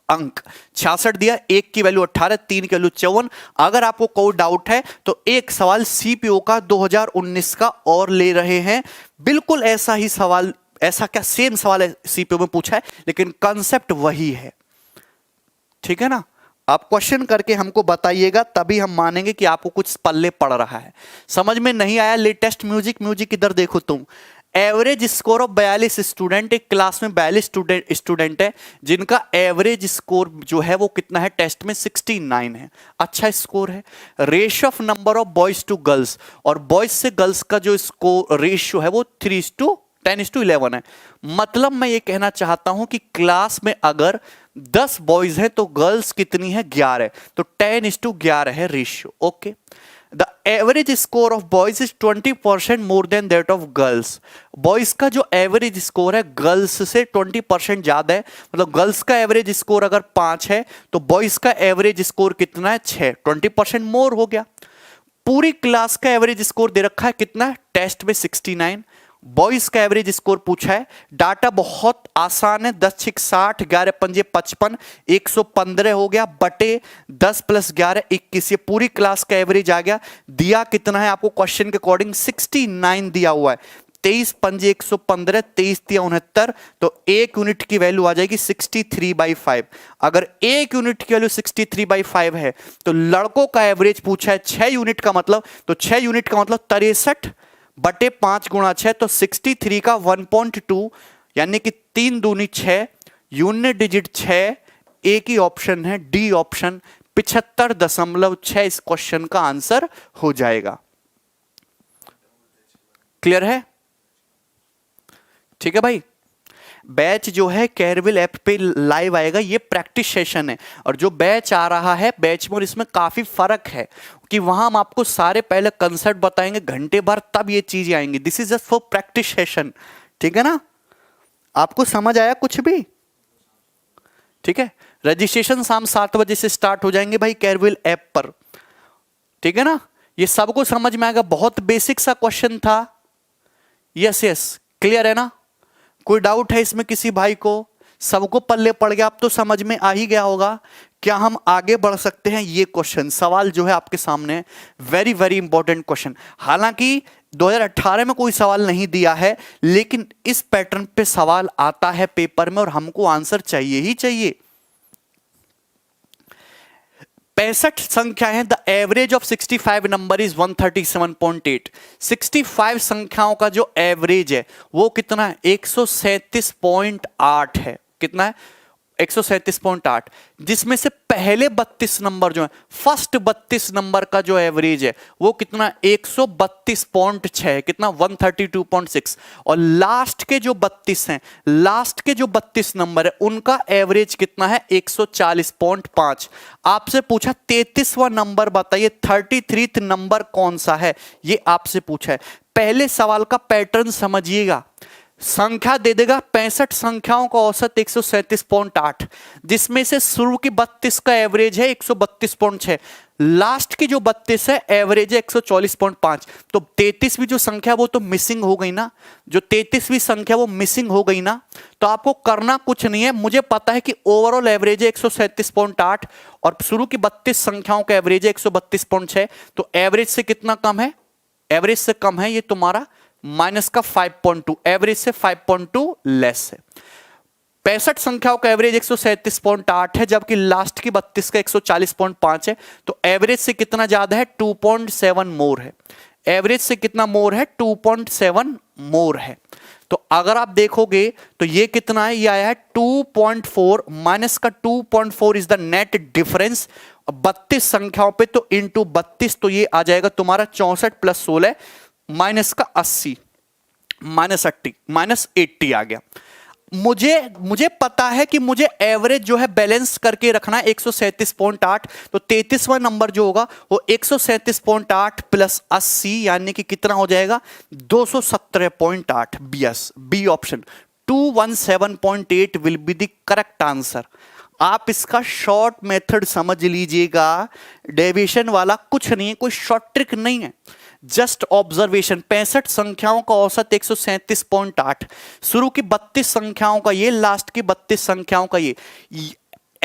अंक। 66 दिया, 1 की वैल्यू 18, 3 की वैल्यू 54। अगर आपको कोई डाउट है तो एक सवाल सीपीओ का 2019 का और ले रहे हैं, बिल्कुल ऐसा ही सवाल, ऐसा क्या सेम सवाल है सीपीओ में पूछा है, लेकिन कंसेप्ट वही है। ठीक है ना? आप क्वेश्चन करके हमको बताइएगा, तभी हम मानेंगे कि आपको कुछ पल्ले पड़ रहा है। समझ में नहीं आया, लेटेस्ट म्यूजिक इधर देखो तुम। एवरेज स्कोर ऑफ 42 स्टूडेंट, एक क्लास में 42 स्टूडेंट है जिनका एवरेज स्कोर जो है वो कितना है टेस्ट में 69 है। अच्छा स्कोर है। Ratio of number of boys to girls, और बॉयज से गर्ल्स का जो स्कोर रेशियो है वो 3:10:11 है। मतलब मैं ये कहना चाहता हूं कि क्लास में अगर 10 बॉयज हैं तो गर्ल्स कितनी है 11, तो 10:11 है ratio. Okay, the average score of boys is 20% more than that of girls. Boys का जो एवरेज स्कोर है गर्ल्स से 20% ज्यादा है। मतलब गर्ल्स का एवरेज स्कोर अगर 5 है तो बॉयज का एवरेज स्कोर कितना है 6, 20% मोर हो गया। पूरी क्लास का एवरेज स्कोर दे रखा है कितना है टेस्ट में 69, बॉयज का एवरेज स्कोर पूछा है। डाटा बहुत आसान है, 10×6 60, 11×5 55, 115 हो गया बटे 10 + 11 21, ये पूरी क्लास का एवरेज आ गया। दिया कितना है आपको क्वेश्चन के अकॉर्डिंग 69 दिया हुआ है। 23×5 115, 23×3 69, तो 1 यूनिट की वैल्यू आ जाएगी 63/5। अगर 1 यूनिट की वैल्यू 63/5 है तो लड़कों का एवरेज पूछा है 6 यूनिट का मतलब, तो 6 यूनिट का मतलब 63 बटे 5 × 6, तो 63 का 1.2 यानी कि 3 दूनी 6, यूनिट डिजिट 6। एक ही ऑप्शन है डी ऑप्शन, 75.6 इस क्वेश्चन का आंसर हो जाएगा। क्लियर है? ठीक है भाई। बैच जो है कैरविल ऐप पे लाइव आएगा, ये प्रैक्टिस सेशन है, और जो बैच आ रहा है बैच में और इसमें काफी फर्क है कि वहां हम आपको सारे पहले कंसेप्ट बताएंगे घंटे भर, तब ये चीजें आएंगी। This is just for practice session. ठीक है ना? आपको समझ आया कुछ भी? ठीक है। रजिस्ट्रेशन शाम 7 बजे से स्टार्ट हो जाएंगे भाई कैरविल ऐप पर। ठीक है ना? ये सबको समझ में आएगा। बहुत बेसिक सा क्वेश्चन था। यस यस, क्लियर है ना? कोई डाउट है इसमें किसी भाई को? सबको पल्ले पड़ गया, अब तो समझ में आ ही गया होगा। क्या हम आगे बढ़ सकते हैं? ये क्वेश्चन सवाल जो है आपके सामने, वेरी वेरी इंपॉर्टेंट क्वेश्चन। हालांकि 2018 में कोई सवाल नहीं दिया है, लेकिन इस पैटर्न पे सवाल आता है पेपर में और हमको आंसर चाहिए ही चाहिए। 65 संख्या है। The average of 65 number is 137.8। 65 संख्याओं का जो एवरेज है वो कितना है 137.8 है। कितना है 137.8, जिसमें से पहले 32 नंबर जो है, फर्स्ट 32 नंबर का जो एवरेज है वो कितना 132.6 है। कितना 132.6। और लास्ट के जो 32 हैं, लास्ट के जो 32 नंबर है उनका एवरेज कितना है 140.5। आपसे पूछा 33वां नंबर बताइए, 33th नंबर कौन सा है, ये आपसे पूछा है। पहले सवाल का पैटर्न समझिएगा। संख्या दे देगा 65 संख्याओं का औसत 137.8, जिसमें से शुरू की 32 का एवरेज है 132.6, लास्ट की जो 32 है एवरेज है 140.5। तो 33वीं जो संख्या वो तो मिसिंग हो गई ना, जो 33वीं संख्या वो मिसिंग हो गई ना। तो आपको करना कुछ नहीं है, मुझे पता है कि ओवरऑल एवरेज है 137.8 और शुरू की 32 संख्याओं का एवरेज है 132.6। तो एवरेज से कितना कम है, एवरेज से कम है ये तुम्हारा माइनस का 5.2, एवरेज से 5.2 लेस है। 65 संख्याओं का एवरेज 137.8 है, जबकि लास्ट की 32 का 140.5 है। तो एवरेज से कितना ज्यादा है 2.7 मोर है। एवरेज से कितना मोर है 2.7 मोर है। तो अगर आप देखोगे तो ये कितना है, ये आया है 2.4, माइनस का 2.4 इज द नेट डिफरेंस 32 संख्याओं पे, तो इंटू 32, तो ये आ जाएगा तुम्हारा 64 + 16 माइनस का 80, माइनस 80 आ गया। मुझे पता है कि मुझे एवरेज जो है बैलेंस करके रखना है 137.8, तो 33वां नंबर जो होगा वो 137.8 + 80 यानी कि कितना हो जाएगा 217.8। B option 217.8 will be the correct answer. आप इसका शॉर्ट मेथड समझ लीजिएगा, डेविएशन वाला कुछ नहीं है, कोई शॉर्ट ट्रिक नहीं है, जस्ट ऑब्जर्वेशन। 65 संख्याओं का औसत 137.8, शुरू की 32 संख्याओं का ये, लास्ट की 32 संख्याओं का ये।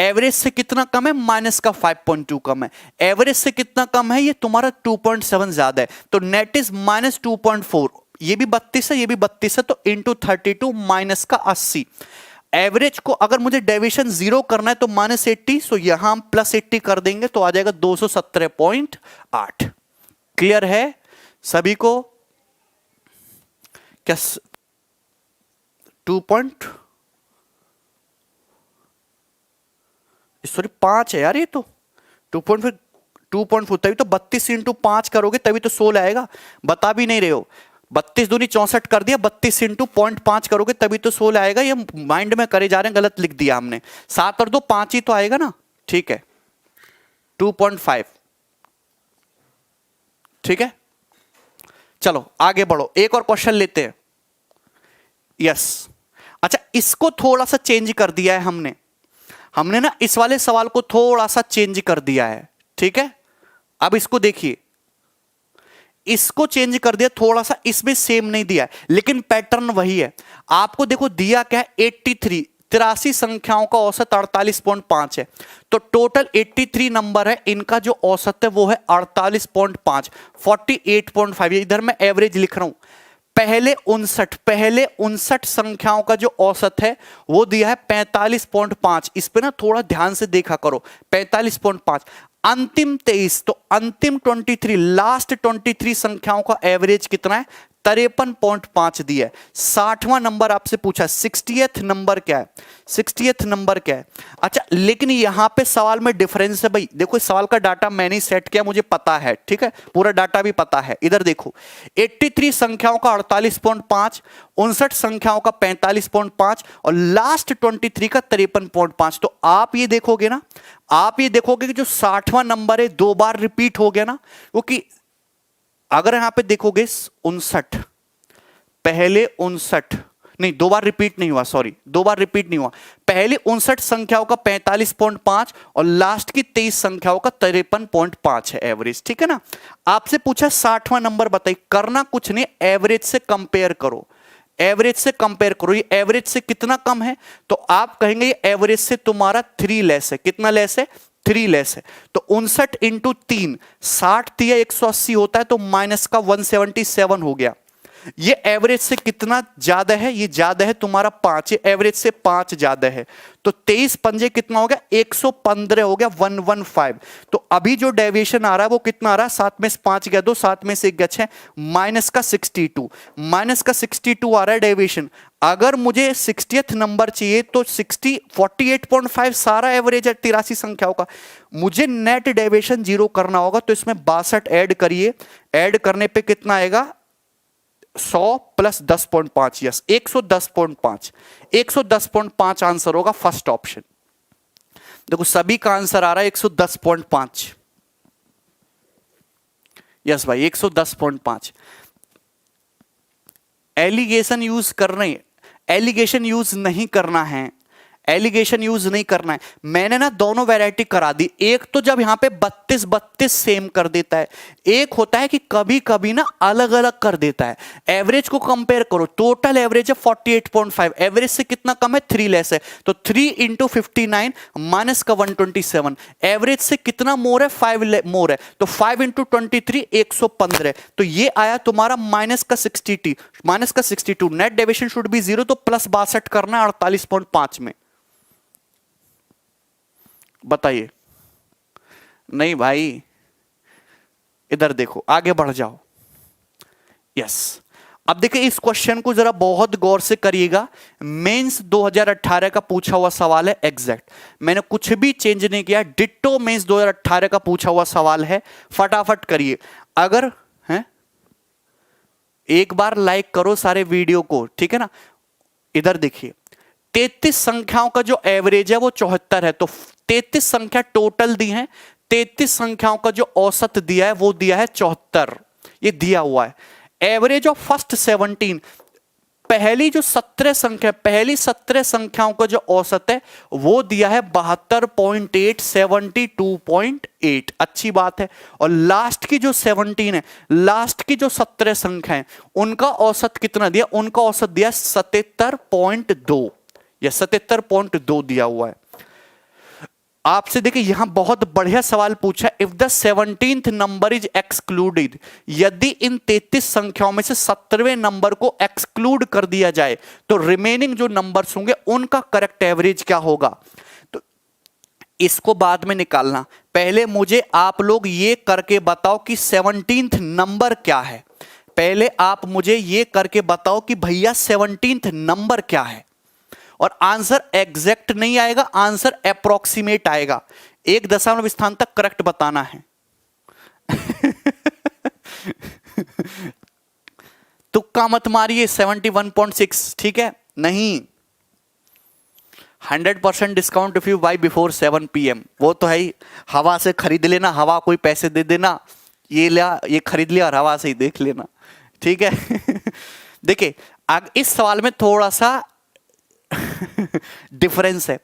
एवरेज से कितना कम है, माइनस का 5.2 कम है। एवरेज से कितना कम है, ये तुम्हारा 2.7 ज्यादा है, तो नेट इज -2.4। ये भी 32 है, ये भी 32 है, तो इंटू 32 माइनस का 80। एवरेज को अगर मुझे डेविएशन 0 करना है तो -80, सो यहां हम +80 कर देंगे तो आ जाएगा 217.8। क्लियर है सभी को? क्या 5 है यार, ये तो 2.4 तभी तो 32 इंटू 5 करोगे तभी तो 16 आएगा। बता भी नहीं रहे हो। 32 दूनी 64 कर दिया, 32 इंटू 0.5 करोगे तभी तो 16 आएगा। ये माइंड में करे जा रहे हैं, गलत लिख दिया हमने। 7 और 2 5 ही तो आएगा ना। ठीक है 2.5। ठीक है चलो आगे बढ़ो, एक और क्वेश्चन लेते हैं। यस अच्छा, इसको थोड़ा सा चेंज कर दिया है हमने ना इस वाले सवाल को थोड़ा सा चेंज कर दिया है। ठीक है अब इसको देखिए, इसको चेंज कर दिया थोड़ा सा, इसमें सेम नहीं दिया है लेकिन पैटर्न वही है। आपको देखो दिया क्या है, 83 संख्याओं का औसत 48.5 है, तो टोटल 83 नंबर है, इनका जो औसत है वो है 48.5, 48.5। इधर मैं एवरेज लिख रहा हूं। पहले 59 संख्याओं का जो औसत है वो दिया है 45.5। इस पे ना थोड़ा ध्यान से देखा करो, 45.5। अंतिम 23, तो अंतिम 23, लास्ट 23 संख्याओं का एवरेज कितना है, 53.5 दिया है। 60वां नंबर आपसे पूछा, 60th नंबर क्या है, 60th नंबर क्या है। अच्छा लेकिन यहां पे सवाल में डिफरेंस है भाई। देखो इस सवाल का डाटा मैंने सेट किया, मुझे पता है। ठीक है पूरा डाटा भी पता है। इधर देखो 83 संख्याओं का 48.5, 59 संख्याओं का 45.5 और लास्ट 23 का 53.5। तो आप ये देखोगे ना, आप ये देखोगे कि जो 60वां नंबर है 2 बार रिपीट हो गया ना, क्योंकि अगर यहां पे देखोगे 59, पहले 59 नहीं, 2 बार रिपीट नहीं हुआ, सॉरी 2 बार रिपीट नहीं हुआ। पहले 59 संख्याओं का 45.5 और लास्ट की 23 संख्याओं का 53.5 है एवरेज। ठीक है ना। आपसे पूछा 60वां नंबर बताइए, करना कुछ नहीं, एवरेज से कंपेयर करो, एवरेज से कंपेयर करो। ये एवरेज से कितना कम है, तो आप कहेंगे ये एवरेज से तुम्हारा 3 लेस है। कितना लेस है, 3 लेस है। तो 59 इंटू 3, 60 दिया 180 होता है, तो माइनस का 177 हो गया। ये एवरेज से कितना ज्यादा है, ये ज्यादा है तुम्हारा 5, एवरेज से 5 ज्यादा है। तो 23 पंजे कितना हो गया, 115 हो गया, 115। तो अभी जो डेविएशन आ रहा है वो कितना आ रहा है, 7 में से 5 गया 2, 7 में से 1 गया 6, माइनस का 62, माइनस का 62 आ रहा है डेविएशन। अगर मुझे 60th नंबर चाहिए तो 48.5 सारा एवरेज है 83 संख्याओं का। मुझे नेट डेविएशन 0 करना होगा, तो इसमें 62 ऐड करिए, ऐड करने पे कितना आएगा, 100 प्लस 10.5, यस 110.5, 110.5 आंसर होगा फर्स्ट ऑप्शन। देखो सभी का आंसर आ रहा है 110.5, यस भाई 110.5। एलिगेशन यूज करना, एलिगेशन यूज नहीं करना है, एलिगेशन यूज नहीं करना है। मैंने ना दोनों वैरायटी करा दी। एक तो जब यहां पे 32 सेम कर देता है, एक होता है कि कभी कभी ना अलग अलग कर देता है। एवरेज को कंपेयर करो, टोटल एवरेज है 48.5, एवरेज से कितना कम है, 3 लेस है, तो 3 इंटू 59 माइनस का 127। एवरेज से कितना मोर है, 5 मोर है, तो 5 इंटू 23 115। तो ये आया तुम्हारा माइनस का 62, माइनस का 62। नेट डेविएशन शुड बी 0, तो प्लस 62 करना 48.5 में। बताइए, नहीं भाई इधर देखो, आगे बढ़ जाओ। यस अब देखिए इस क्वेश्चन को जरा बहुत गौर से करिएगा। मेंस 2018 का पूछा हुआ सवाल है एग्जैक्ट, मैंने कुछ भी चेंज नहीं किया, डिट्टो मेंस 2018 का पूछा हुआ सवाल है। फटाफट करिए। अगर है एक बार लाइक करो सारे वीडियो को, ठीक है ना। इधर देखिए 33 संख्याओं का जो एवरेज है वो 74 है, तो 33 संख्या टोटल दी है, 33 संख्याओं का जो औसत दिया है वो दिया है 74, ये दिया हुआ है। एवरेज ऑफ फर्स्ट 17, पहली जो 17 संख्या, पहली 17 संख्याओं का जो औसत है वो दिया है 72.8, 72.8, अच्छी बात है। और लास्ट की जो 17 है, लास्ट की जो 17 संख्या है उनका औसत कितना दिया, उनका औसत दिया 77.2 या 77.2 दिया हुआ है। आपसे देखिए यहां बहुत बढ़िया सवाल पूछा, if the 17th number is excluded, यदि इन 33 संख्याओं में से 17वें नंबर को एक्सक्लूड कर दिया जाए तो रिमेनिंग जो नंबर्स होंगे उनका करेक्ट एवरेज क्या होगा। तो इसको बाद में निकालना, पहले मुझे आप लोग ये करके बताओ कि 17th नंबर क्या है। पहले आप मुझे ये करके बताओ कि भैया 17th नंबर क्या है। और आंसर एग्जैक्ट नहीं आएगा, आंसर अप्रोक्सीमेट आएगा, 1 दशमलव स्थान तक करेक्ट बताना है। तुक्का मत मारिए, 71.6 ठीक है। नहीं, 100% discount if you by before 7 PM, वो तो है ही। हवा से खरीद लेना, हवा कोई पैसे दे देना, ये लिया, ये खरीद लिया और हवा से ही देख लेना, ठीक है। देखिए इस सवाल में थोड़ा सा डिफरेंस है।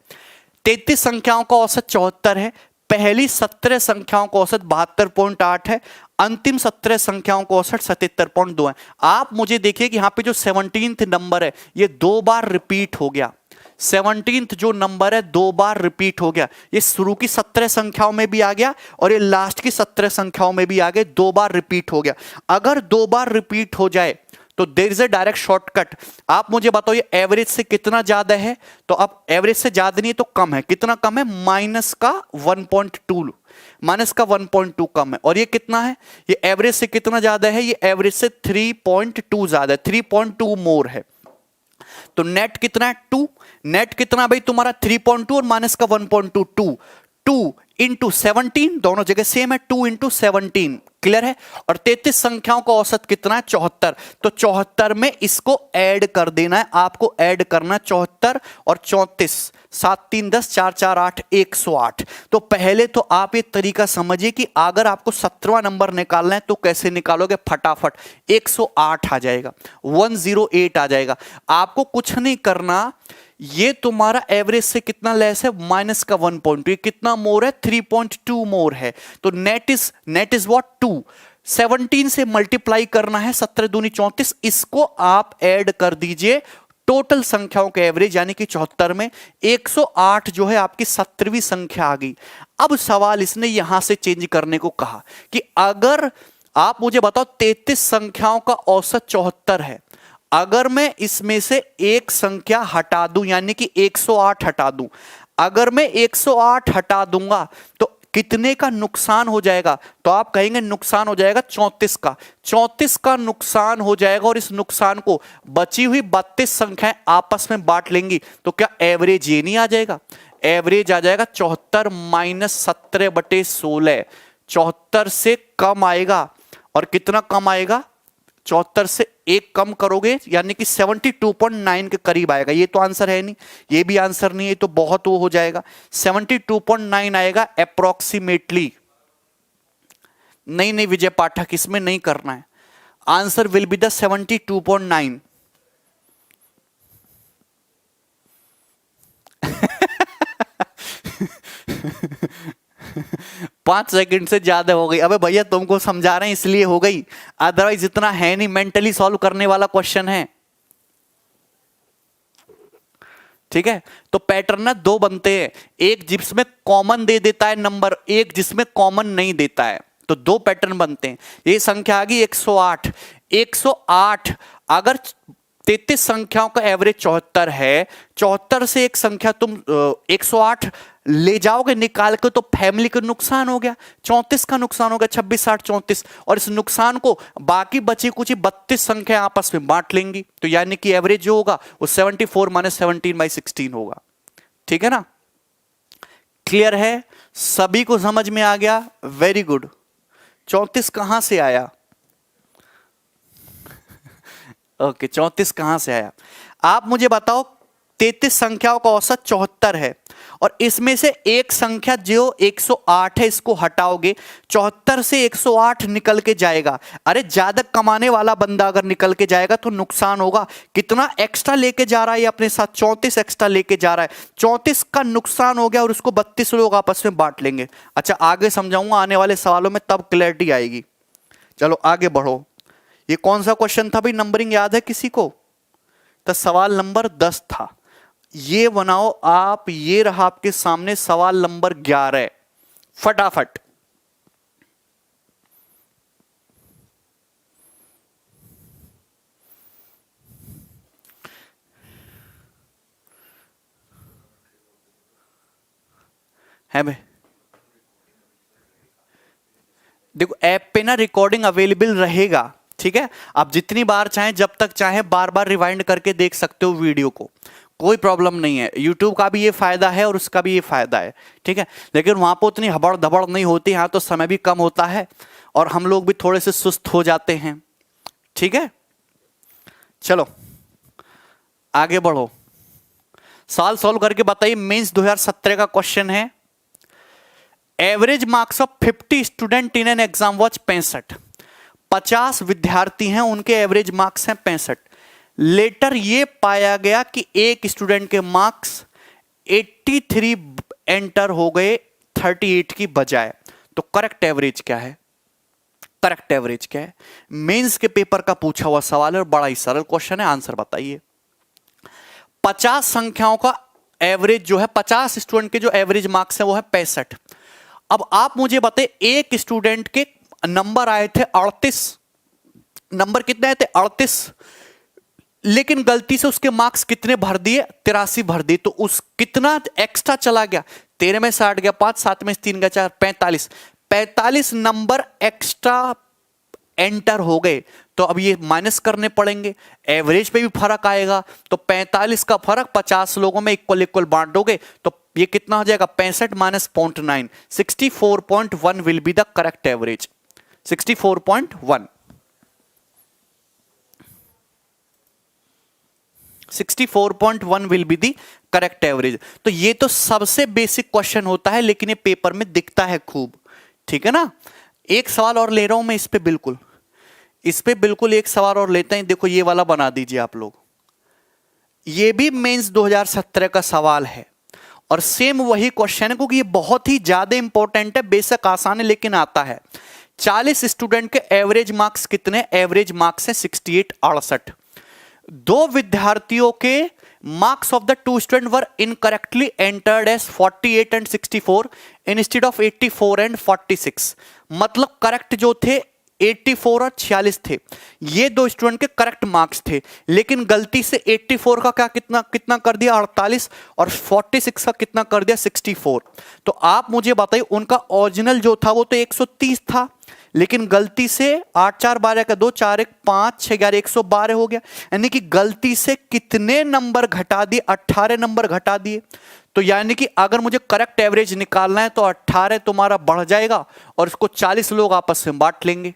33 संख्याओं का औसत 74 है, पहली 17 संख्याओं का औसत 72.8 है, अंतिम 17 संख्याओं का औसत 77.2 है। आप मुझे देखिए कि यहां पे जो 17th नंबर है ये 2 बार रिपीट हो गया। 17th जो नंबर है 2 बार रिपीट हो गया, ये शुरू की 17 संख्याओं में भी आ गया और ये लास्ट की 17 संख्याओं में भी आ गए, 2 बार रिपीट हो गया। अगर 2 बार रिपीट हो जाए तो there is a direct shortcut. आप मुझे बताओ ये एवरेज से कितना ज्यादा है, तो अब एवरेज से ज्यादा नहीं है तो कम है, कितना कम है, माइनस का 1.2, माइनस का 1.2 कम है। और ये कितना है, ये एवरेज से कितना ज्यादा है, ये एवरेज से 3.2 ज्यादा है, 3.2 मोर है। तो नेट कितना है 2, नेट कितना भाई तुम्हारा 3.2 और माइनस का 1.2, 2 इंटू 17, दोनों जगह सेम है, 2 इंटू 17, क्लियर है। और 33 संख्याओं का औसत कितना है 74, तो 74 में इसको ऐड कर देना है, आपको ऐड करना 74 और 34, 7 3 10 4 4 8 108। तो पहले तो आप ये तरीका समझिए कि अगर आपको 17वां नंबर निकालना है तो कैसे निकालोगे, फटाफट 108 आ जाएगा, 108 आ जाएगा। आपको कुछ नहीं करना, ये तुम्हारा एवरेज से कितना लेस है, माइनस का 1.2, कितना मोर है 3.2 मोर है। तो नेट इज व्हाट 2, 17 से मल्टीप्लाई करना है, 17 दूनी 34, इसको आप ऐड कर दीजिए टोटल संख्याओं के एवरेज यानी कि 74 में 108 जो है आपकी 17वीं संख्या आ गई। अब सवाल इसने यहां से चेंज करने को कहा कि अगर आप मुझे बताओ 33 संख्याओं का औसत 74 है, अगर मैं इसमें से एक संख्या हटा दूं यानी कि 108 हटा दूं, अगर मैं 108 हटा दूंगा तो कितने का नुकसान हो जाएगा, तो आप कहेंगे नुकसान हो जाएगा 34 का, 34 का नुकसान हो जाएगा। और इस नुकसान को बची हुई 32 संख्याएं आपस में बांट लेंगी, तो क्या एवरेज ये नहीं आ जाएगा, एवरेज आ जाएगा 74 माइनस 17/16, 74 से कम आएगा। और कितना कम आएगा, 74 से एक कम करोगे यानी कि 72.9 के करीब आएगा। ये तो आंसर है नहीं, ये भी आंसर नहीं है, तो बहुत वो हो जाएगा, 72.9 आएगा अप्रोक्सीमेटली। नहीं विजय पाठक, इसमें नहीं करना है, आंसर विल बी द 72.9। पांच सेकंड से ज्यादा हो गई। अबे भैया तुमको समझा रहे हैं इसलिए हो गई, अदरवाइज इतना है नहीं, मेंटली सॉल्व करने वाला क्वेश्चन है, ठीक है। तो पैटर्न ना 2 बनते हैं, एक जिसमें कॉमन दे देता है नंबर, एक जिसमें कॉमन नहीं देता है, तो 2 पैटर्न बनते हैं। ये संख्या आ गई 108, 108 अगर 33 संख्याओं का एवरेज 74 है, 74 से एक संख्या तुम 108 ले जाओगे निकाल के, तो फैमिली का नुकसान हो गया, 34 का नुकसान हो गया, 26 60 34, और इस नुकसान को बाकी बची कुछ 32 संख्या आपस में बांट लेंगी, तो यानी कि एवरेज जो होगा वो 74 माइनस 17/16 होगा, ठीक है ना। क्लियर है, सभी को समझ में आ गया, वेरी गुड। 34 कहां से आया, ओके 34 कहां से आया, आप मुझे बताओ। 33 संख्याओं का औसत 74 है और इसमें से एक संख्या जो 108 है इसको हटाओगे, 74 से 108 निकल के जाएगा। अरे ज्यादा कमाने वाला बंदा अगर निकल के जाएगा तो नुकसान होगा। कितना एक्स्ट्रा लेके जा रहा है अपने साथ, 34 एक्स्ट्रा लेके जा रहा है, 34 का नुकसान हो गया और उसको 32 लोग आपस में बांट लेंगे। अच्छा आगे समझाऊंगा आने वाले सवालों में, तब क्लैरिटी आएगी। चलो आगे बढ़ो। ये कौन सा क्वेश्चन था भाई, नंबरिंग याद है किसी को, तो सवाल नंबर 10 था। ये बनाओ आप, ये रहा आपके सामने सवाल नंबर 11, फटाफट। है भाई, देखो ऐप पे ना रिकॉर्डिंग अवेलेबल रहेगा, ठीक है। आप जितनी बार चाहें, जब तक चाहें, बार बार रिवाइंड करके देख सकते हो वीडियो को, कोई प्रॉब्लम नहीं है। यूट्यूब का भी ये फायदा है और उसका भी ये फायदा है, ठीक है। लेकिन वहां पर उतनी हबड़ धबड़ नहीं होती, यहाँ तो समय भी कम होता है और हम लोग भी थोड़े से सुस्त हो जाते हैं, ठीक है। चलो आगे बढ़ो, सवाल सॉल्व करके बताइए। मेंस 2017 का क्वेश्चन है, average marks of 50 student in an exam was 65। 50 विद्यार्थी हैं, उनके एवरेज मार्क्स हैं 65। लेटर ये पाया गया कि एक स्टूडेंट के मार्क्स 83 एंटर हो गए 38 की बजाय, तो करेक्ट एवरेज क्या है? करेक्ट एवरेज क्या है? मेंस के पेपर का पूछा हुआ सवाल है और बड़ा ही सरल क्वेश्चन है, आंसर बताइए। 50 संख्याओं का एवरेज जो है, 50 स्टूडेंट के जो एवरेज मार्क्स है वो है 65। अब आप मुझे बताइए, एक स्टूडेंट के नंबर आए थे 38, नंबर कितने आए थे? 38, लेकिन गलती से उसके मार्क्स कितने भर दिए? 83 भर दिए, तो उस कितना एक्स्ट्रा चला गया? 13 में से 8 गया 5, 7 में से 3 गया 4, 45। 45 नंबर एक्स्ट्रा एंटर हो गए, तो अब ये माइनस करने पड़ेंगे, एवरेज पे भी फर्क आएगा। तो 45 का फर्क 50 लोगों में इक्वल इक्वल बांट दोगे, तो ये कितना हो जाएगा? 65 minus 0.9, 64.1 will be the correct average. 64.1, 64.1 will be the correct average. तो ये तो सबसे बेसिक क्वेश्चन होता है, लेकिन ये पेपर में दिखता है खूब, ठीक है ना। एक सवाल और ले रहा हूं मैं इस पे बिल्कुल एक सवाल और लेते हैं। देखो ये वाला बना दीजिए आप लोग, ये भी मेंस 2017 का सवाल है और सेम वही क्वेश्चन है, क्योंकि ये बहुत ही ज्यादा इंपॉर्टेंट है। बेशक आसान है लेकिन आता है। 40 स्टूडेंट के एवरेज मार्क्स कितने? एवरेज मार्क्स है 68, 68। दो विद्यार्थियों के marks of the two student were incorrectly entered as 48 and 64 instead of 84 and 46। मतलब करेक्ट जो थे 84 और 46 थे, ये दो स्टूडेंट के करेक्ट मार्क्स थे, लेकिन गलती से 84 का क्या कितना कर दिया? 48, और 46 का कितना कर दिया? 64। तो आप मुझे बताइए, उनका ओरिजिनल जो था वो तो 130 था, लेकिन गलती से 8 4 12 का 2 4 1 5 6 11 112 हो गया, यानी कि गलती से कितने नंबर घटा दिए? 18 नंबर घटा दिए। तो यानी कि अगर मुझे करेक्ट एवरेज निकालना है तो 18 तुम्हारा बढ़ जाएगा और इसको 40 लोग आपस में बांट लेंगे।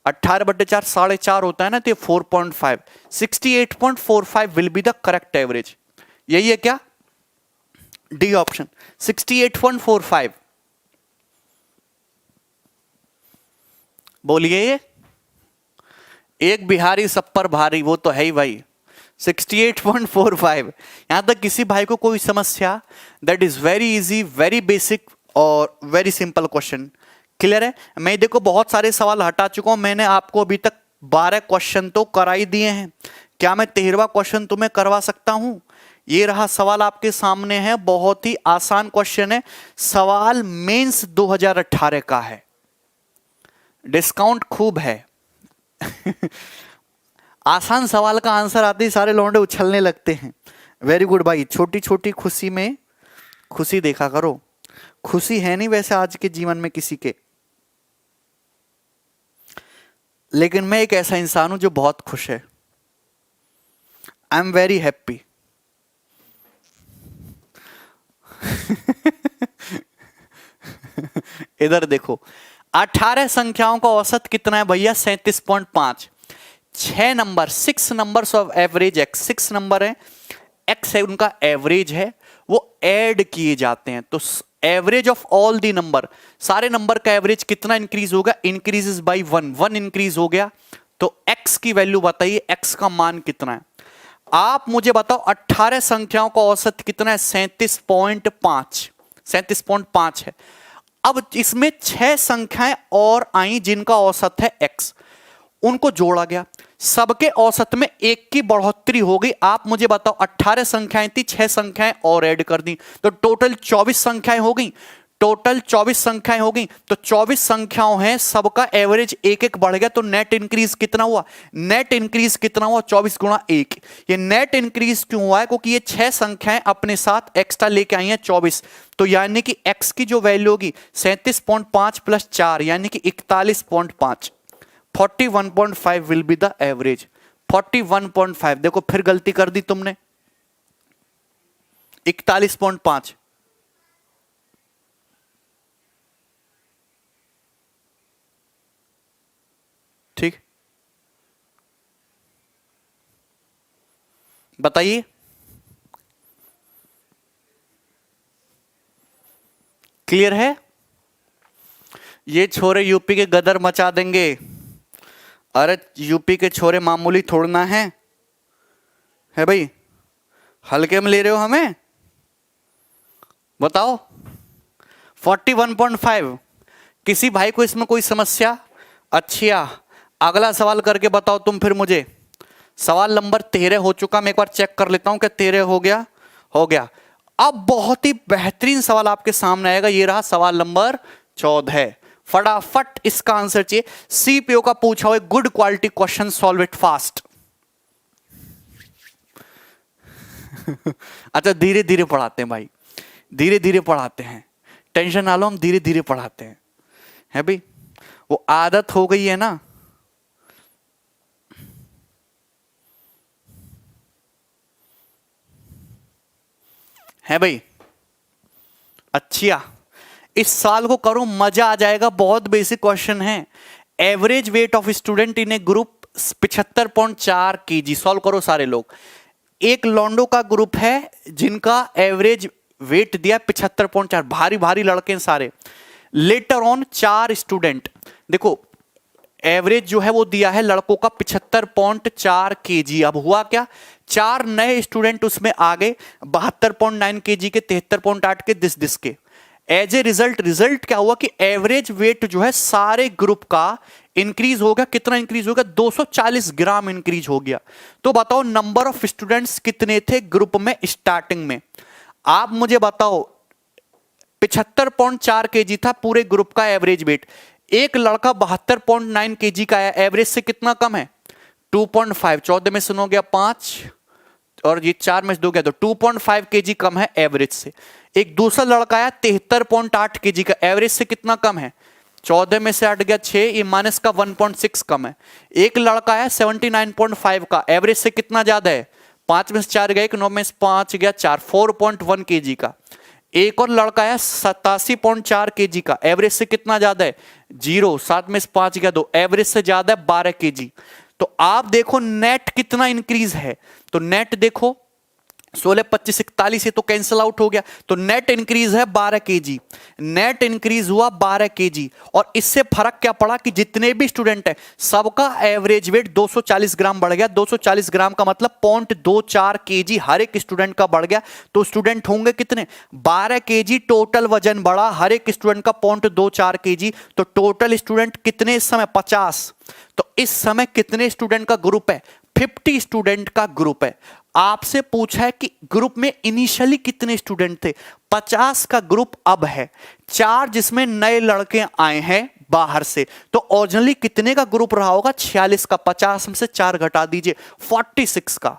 18/4 4.5 होता है ना, तो 4.5, 68.45 will be the correct average. यही है क्या? D option 68.45। बोलिए, एक बिहारी सब पर भारी, वो तो है ही भाई। 68.45। यहां तक किसी भाई को कोई समस्या? That is very easy, very basic और वेरी सिंपल क्वेश्चन। क्लियर है? मैं देखो बहुत सारे सवाल हटा चुका हूं, मैंने आपको अभी तक 12 क्वेश्चन तो करा ही दिए हैं। क्या मैं 13वां क्वेश्चन तुम्हें करवा सकता हूं? ये रहा सवाल आपके सामने है, बहुत ही आसान क्वेश्चन है। सवाल मेंस 2018 का है, डिस्काउंट खूब है। आसान सवाल का आंसर आते ही सारे लौंडे उछलने लगते हैं। वेरी गुड भाई, छोटी छोटी खुशी में खुशी देखा करो। खुशी है नहीं वैसे आज के जीवन में किसी के, लेकिन मैं एक ऐसा इंसान हूं जो बहुत खुश है। I am very happy. इधर देखो, 18 संख्याओं का औसत कितना है भैया? 37.5। 6 number, 6 numbers of average x, 6 number है, एक्स है उनका एवरेज है, वो ऐड किए जाते हैं। तो average of all the number, सारे नंबर का एवरेज कितना इंक्रीज होगा? इंक्रीजेस बाय 1, 1 इंक्रीज हो गया। तो एक्स की वैल्यू बताइए, एक्स का मान कितना है? आप मुझे बताओ, 18 संख्याओं का औसत कितना है? 37.5, 37.5 है। अब इसमें 6 संख्याएं और आई जिनका औसत है x, उनको जोड़ा गया। सबके औसत में 1 की बढ़ोतरी हो गई। आप मुझे बताओ 18 संख्याएं थी, 6 संख्याएं और ऐड कर दी तो टोटल 24 संख्याएं हो गई। टोटल 24 संख्याएं हो गई तो 24 संख्याओं हैं, सबका एवरेज 1-1 बढ़ गया तो नेट इंक्रीज कितना हुआ? नेट इंक्रीज कितना हुआ? 24 गुणा 1। ये नेट इंक्रीज क्यों हुआ है? क्योंकि ये 6 संख्याएं अपने साथ एक्स्ट्रा लेके आई हैं 24। तो यानी कि x की जो वैल्यू होगी 37.5 प्लस 4 यानी कि 41.5। 41.5 विल बी द एवरेज। 41.5 देखो फिर गलती कर दी तुमने, 41.5। ठीक, बताइए। क्लियर है? ये छोरे यूपी के गदर मचा देंगे। अरे यूपी के छोरे मामूली थोड़ना है भाई, हल्के में ले रहे हो हमें? बताओ 41.5। किसी भाई को इसमें कोई समस्या? अच्छा, अगला सवाल करके बताओ तुम फिर मुझे। सवाल नंबर 13 हो चुका, मैं एक बार चेक कर लेता हूं क्या 13 हो गया? हो गया। अब बहुत ही बेहतरीन सवाल आपके सामने आएगा, ये रहा सवाल नंबर 14। फटाफट इसका आंसर चाहिए। सीपीओ का पूछा हुआ good quality question, solve it fast. अच्छा धीरे धीरे पढ़ाते हैं भाई, धीरे धीरे पढ़ाते हैं, टेंशन ना लो, हम धीरे धीरे पढ़ाते हैं, है भाई, वो आदत हो गई है ना। है भाई? अच्छा, इस साल को करो, मजा आ जाएगा। बहुत बेसिक क्वेश्चन है। Average weight of student in A group 75.4 kg। Solve करो सारे लोग। एक लॉन्डो का ग्रुप है जिनका एवरेज वेट दिया 75.4, भारी भारी लड़के हैं सारे। लेटर ऑन 4 स्टूडेंट, देखो एवरेज जो है वो दिया है लड़कों का 75.4 kg। अब हुआ क्या, 4 नए स्टूडेंट उसमें आ गए 72.9 kg के, 73.8 के, दिस के। एज ए रिजल्ट क्या हुआ कि एवरेज वेट जो है सारे ग्रुप का इंक्रीज हो गया। कितना इंक्रीज हो गया? 240 ग्राम इंक्रीज हो गया। तो बताओ नंबर ऑफ स्टूडेंट्स कितने थे ग्रुप में स्टार्टिंग में? आप मुझे बताओ, 75.4 kg था पूरे ग्रुप का एवरेज वेट। एक लड़का 72.9 kg का है, एवरेज से कितना कम है? 2.5। 14 में सुनो गया 5 और ये 4 में से 2 गया तो 2.5 kg कम है एवरेज से। एक दूसरा लड़का आया 73.8 kg का, एवरेज से कितना कम है? 14 में से 8 गया 6, ये माइनस का 1.6 कम है। एक लड़का आया 79.5 का, एवरेज से कितना ज्यादा है? 5 में से 4 गया 1, 9 में से 5 गया 4, 4.1 kg का। एक और लड़का है 87.4 kg का, एवरेज से कितना ज्यादा है? 0, 7 में से 5 गया 2, एवरेज से ज्यादा है 12 kg। तो आप देखो नेट कितना इंक्रीज है। तो नेट देखो 16, 25, 41 ये तो कैंसिल आउट हो गया, तो नेट इंक्रीज है 12 kg। नेट इंक्रीज हुआ 12 kg। और इससे फर्क क्या पड़ा कि जितने भी स्टूडेंट है सबका एवरेज वेट 240 ग्राम बढ़ गया। 240 ग्राम का मतलब 0.24 kg हर एक स्टूडेंट का बढ़ गया। तो स्टूडेंट होंगे कितने? 12 kg टोटल वजन बढ़ा हर एक स्टूडेंट का 0.24 kg। तो टोटल स्टूडेंट कितने इस समय? 50। तो इस समय कितने स्टूडेंट का ग्रुप है? 50 स्टूडेंट का ग्रुप है। आपसे पूछा है कि ग्रुप में इनिशियली कितने स्टूडेंट थे? 50 का ग्रुप अब है, 4 जिसमें नए लड़के आए हैं बाहर से। तो ओरिजिनली कितने का ग्रुप रहा होगा? 46 का। 50 में से 4 घटा दीजिए, 46 का।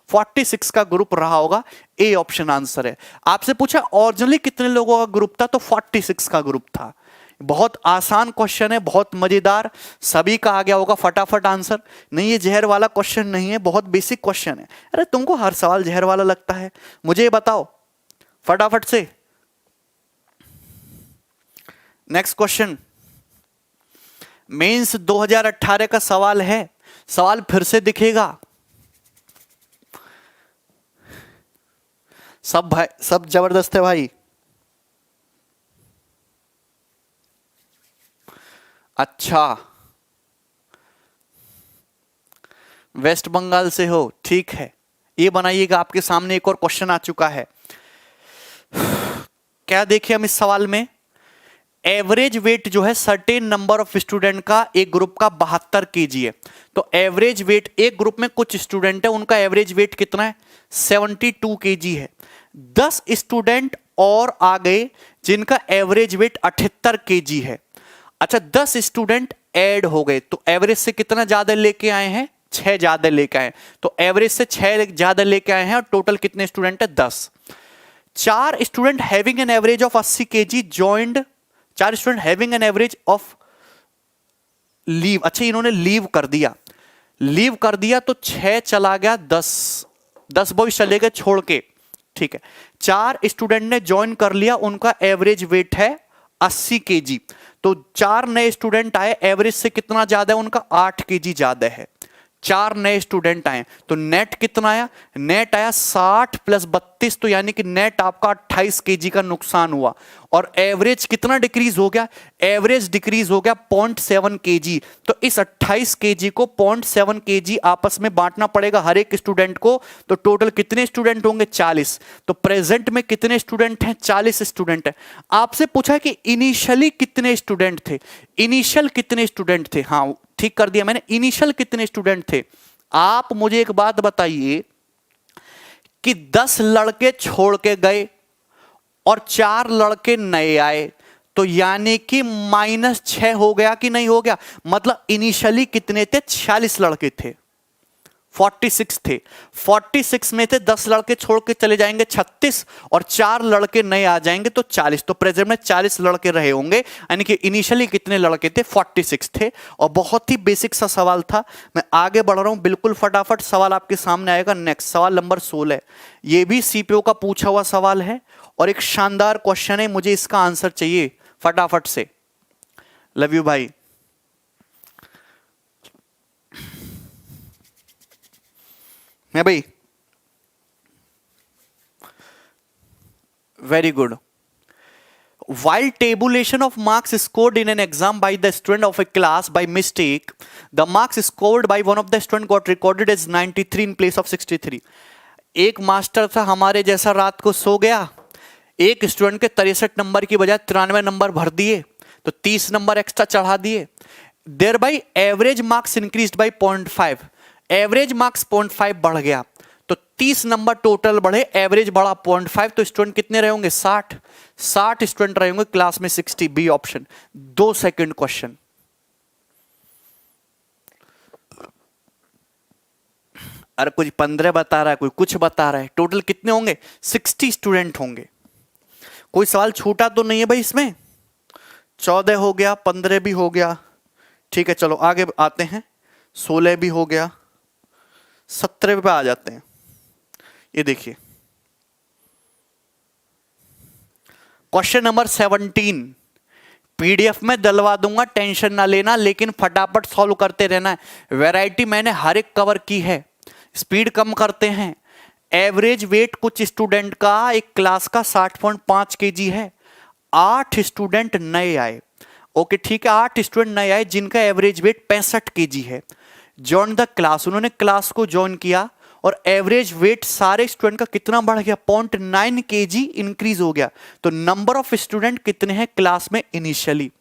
46 का ग्रुप रहा होगा। ए ऑप्शन आंसर है। आपसे पूछा ओरिजिनली कितने लोगों का ग्रुप था, तो 46 का ग्रुप था। बहुत आसान क्वेश्चन है, बहुत मजेदार, सभी का आ गया होगा फटाफट आंसर। नहीं ये जहर वाला क्वेश्चन नहीं है, बहुत बेसिक क्वेश्चन है। अरे तुमको हर सवाल जहर वाला लगता है? मुझे ये बताओ फटाफट से। नेक्स्ट क्वेश्चन मेंस 2018 का सवाल है। सवाल फिर से दिखेगा। सब भाई सब जबरदस्त है भाई। अच्छा, वेस्ट बंगाल से हो, ठीक है। ये बनाइएगा, आपके सामने एक और क्वेश्चन आ चुका है। क्या देखें हम इस सवाल में? एवरेज वेट जो है सर्टेन नंबर ऑफ स्टूडेंट का एक ग्रुप का 72 केजी है। तो एवरेज वेट एक ग्रुप में कुछ स्टूडेंट है, उनका एवरेज वेट कितना है? 72 केजी है। 10 स्टूडेंट और आ गए जिनका एवरेज वेट 78 केजी है। अच्छा, 10 स्टूडेंट ऐड हो गए तो एवरेज से कितना ज्यादा लेके आए हैं? 6 ज्यादा लेके आए। तो एवरेज से 6 ज्यादा लेके आए हैं और टोटल कितने स्टूडेंट है? 10। 4 student having an average of 80 KG joined, 4 student having an average of leave. अच्छा, इन्होंने लीव कर दिया, लीव कर दिया तो 6 चला गया 10 बॉयज चले गए छोड़ के। ठीक है, 4 स्टूडेंट ने ज्वाइन कर लिया, उनका एवरेज वेट है 80 केजी। तो 4 नए स्टूडेंट आए, एवरेज से कितना ज्यादा है उनका? 8 केजी ज्यादा है। 4 नए स्टूडेंट आए तो नेट कितना आया? नेट आया 60 प्लस 32, तो यानी कि नेट आपका 28 केजी का नुकसान हुआ। और एवरेज कितना डिक्रीज हो गया? एवरेज डिक्रीज हो गया 0.7 केजी। तो इस 28 केजी को 0.7 केजी आपस में बांटना पड़ेगा हर एक स्टूडेंट को। तो टोटल कितने स्टूडेंट होंगे? 40। तो प्रेजेंट में कितने स्टूडेंट हैं? 40 स्टूडेंट है। आपसे पूछा है कि इनिशियली कितने स्टूडेंट थे? इनिशियल कितने स्टूडेंट थे? हाँ, ठीक कर दिया मैंने। इनिशियल कितने स्टूडेंट थे? आप मुझे एक बात बताइए कि 10 लड़के छोड़ के गए और 4 लड़के नए आए, तो यानी कि -6 हो गया कि नहीं हो गया? मतलब इनिशियली कितने थे? 46 लड़के थे, 46 थे। 46 में से 10 लड़के छोड़ के चले जाएंगे 36 और 4 लड़के नए आ जाएंगे तो 40। तो प्रेजेंट में 40 लड़के रहे होंगे, यानी कि इनिशियली कितने लड़के थे? 46 थे। और बहुत ही बेसिक सा सवाल था। मैं आगे बढ़ रहा हूं बिल्कुल फटाफट, सवाल आपके सामने आएगा। नेक्स्ट सवाल नंबर 16। यह भी सीपीओ का पूछा हुआ सवाल है और एक शानदार क्वेश्चन है, मुझे इसका आंसर चाहिए फटाफट से। लव यू भाई। है भाई, very good. While tabulation of marks scored in an exam by the student of a class by mistake, the marks scored by one of the student got recorded as 93 in place of 63. एक master था हमारे जैसा, रात को सो गया, एक student के 63 number की बजाय 93 नंबर भर दिए, तो 30 नंबर एक्स्ट्रा चढ़ा दिए। Thereby average marks increased by 0.5, average marks 0.5 बढ़ गया, तो 30 नंबर टोटल बढ़े, एवरेज बढ़ा 0.5, तो स्टूडेंट कितने रहे होंगे? 60 स्टूडेंट रहे होंगे क्लास में 60। B option. 2 second question. अरे कुछ 15 बता रहा है, कोई कुछ बता रहा है, टोटल कितने होंगे? 60 स्टूडेंट होंगे। कोई सवाल छूटा तो नहीं है भाई इसमें? 14 हो गया, 15 भी हो गया, ठीक है। चलो आगे आते हैं। 16 भी हो गया, 17 पे आ जाते हैं। ये देखिए क्वेश्चन नंबर 17, पीडीएफ में डलवा दूंगा, टेंशन ना लेना, लेकिन फटाफट सॉल्व करते रहना है। वैरायटी मैंने हर एक कवर की है, स्पीड कम करते हैं। एवरेज वेट कुछ स्टूडेंट का एक क्लास का 60.5 केजी है। 8 स्टूडेंट नए आए, ओके ठीक है, 8 स्टूडेंट नए आए जिनका एवरेज वेट 65 केजी है। जॉइन द क्लास, उन्होंने क्लास को ज्वाइन किया और एवरेज वेट सारे स्टूडेंट का कितना बढ़ गया? 0.9 केजी इंक्रीज हो गया। तो नंबर ऑफ स्टूडेंट कितने हैं क्लास में इनिशियली?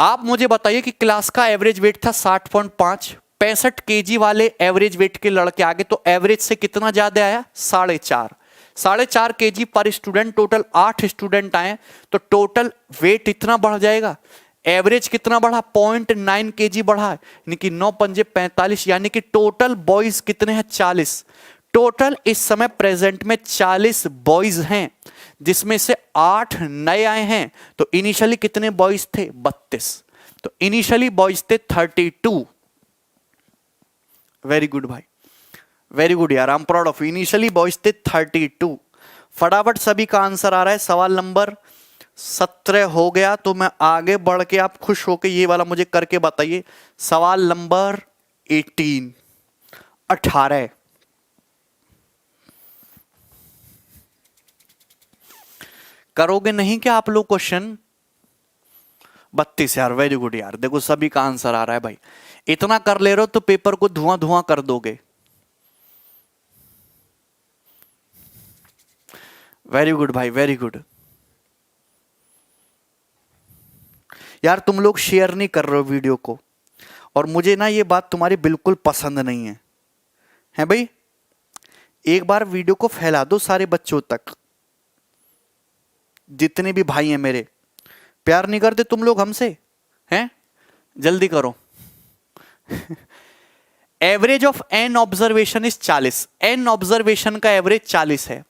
आप मुझे बताइए कि क्लास का एवरेज वेट था 60.5, 65 केजी वाले एवरेज वेट के लड़के आगे, तो एवरेज से कितना ज्यादा आया? 4.5 केजी पर स्टूडेंट। टोटल 8 स्टूडेंट आए तो टोटल वेट इतना बढ़ जाएगा। एवरेज कितना बढ़ा? 0.9 केजी बढ़ा, यानी कि 9 पंजे 45, यानी कि टोटल बॉयज कितने हैं? 40। टोटल इस समय प्रेजेंट में 40 बॉयज हैं, जिसमें से 8 नए आए हैं। तो इनिशियली कितने बॉयज थे? 32। तो इनिशियली बॉयज थे 32। वेरी गुड भाई, वेरी गुड यार, I am proud of. Initially boys थे 32। फटाफट सभी का आंसर आ रहा है। सवाल नंबर 17 हो गया, तो मैं आगे बढ़ के, आप खुश होके ये वाला मुझे करके बताइए। सवाल नंबर 18। करोगे नहीं क्या आप लोग क्वेश्चन? 32 यार, वेरी गुड यार। देखो सभी का आंसर आ रहा है भाई। इतना कर ले रहे हो तो पेपर को धुआं धुआं कर दोगे। वेरी गुड भाई, वेरी गुड। यार तुम लोग शेयर नहीं कर रहे हो वीडियो को, और मुझे ना ये बात तुम्हारी बिल्कुल पसंद नहीं है भाई। एक बार वीडियो को फैला दो सारे बच्चों तक, जितने भी भाई हैं मेरे। प्यार नहीं करते तुम लोग हमसे, हैं? जल्दी करो। Average of N observation is 40। N observation का एवरेज 40 है।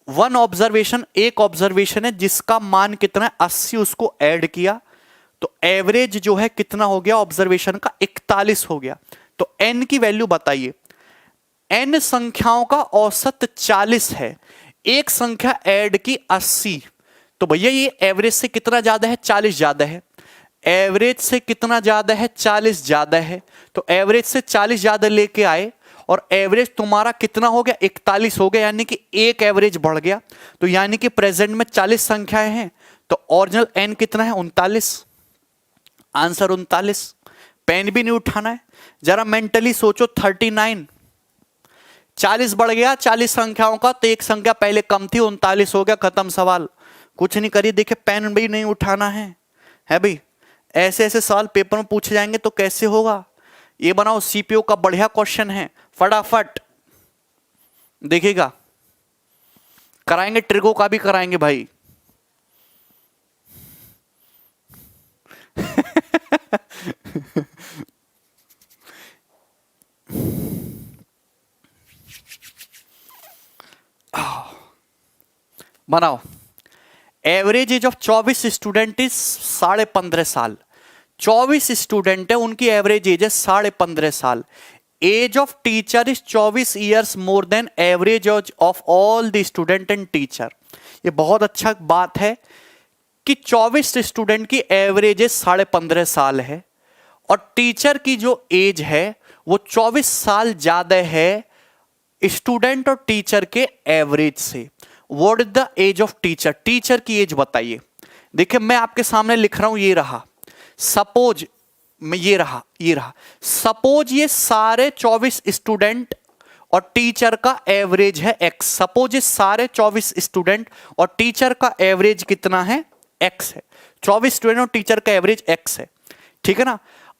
वन ऑब्जर्वेशन, एक ऑब्जर्वेशन है जिसका मान कितना है 80, उसको ऐड किया तो एवरेज जो है कितना हो गया ऑब्जर्वेशन का 41 हो गया। तो एन की वैल्यू बताइए। एन संख्याओं का औसत 40 है, एक संख्या ऐड की 80, तो भैया ये एवरेज से कितना ज्यादा है? 40 ज्यादा है। एवरेज से कितना ज्यादा है? 40 ज्यादा है। तो एवरेज से 40 ज्यादा लेके आए और एवरेज तुम्हारा कितना हो गया? 41 हो गया, यानी कि एक एवरेज बढ़ गया। तो यानी कि प्रेजेंट में 40 संख्याएं हैं, तो ओरिजिनल एन कितना है? 39। आंसर 39। पेन भी नहीं उठाना है, जरा मेंटली सोचो। 39, 40 बढ़ गया 40 संख्याओं का, तो एक संख्या पहले कम थी, 39 हो गया, खत्म सवाल। कुछ नहीं करिए, देखिए पेन भी नहीं उठाना है भाई। ऐसे ऐसे सवाल पेपर में पूछे जाएंगे तो कैसे होगा? ये बनाओ, सीपीओ का बढ़िया क्वेश्चन है, फटाफट देखिएगा। कराएंगे, ट्रिगो का भी कराएंगे भाई। बनाओ। Average age of 24 student is 15.5 साल। 24 स्टूडेंट है, उनकी एवरेज एज है 15.5 साल। Age of teacher is 24 years more than average age of all the student and teacher. ये बहुत अच्छा बात है कि 24 स्टूडेंट की एवरेज एज 15.5 साल है और टीचर की जो एज है वो 24 साल ज्यादा है स्टूडेंट और टीचर के एवरेज से। What is the age of teacher? Teacher की एज बताइए। देखिए मैं आपके सामने लिख रहा हूं, ये रहा। सपोज मैं ये रहा सपोज ये सारे 24 स्टूडेंट और टीचर का एवरेज है x। सपोज ये सारे 24 स्टूडेंट और टीचर का एवरेज कितना है? x है। 24 स्टूडेंट और टीचर का एवरेज x है, ठीक है ना।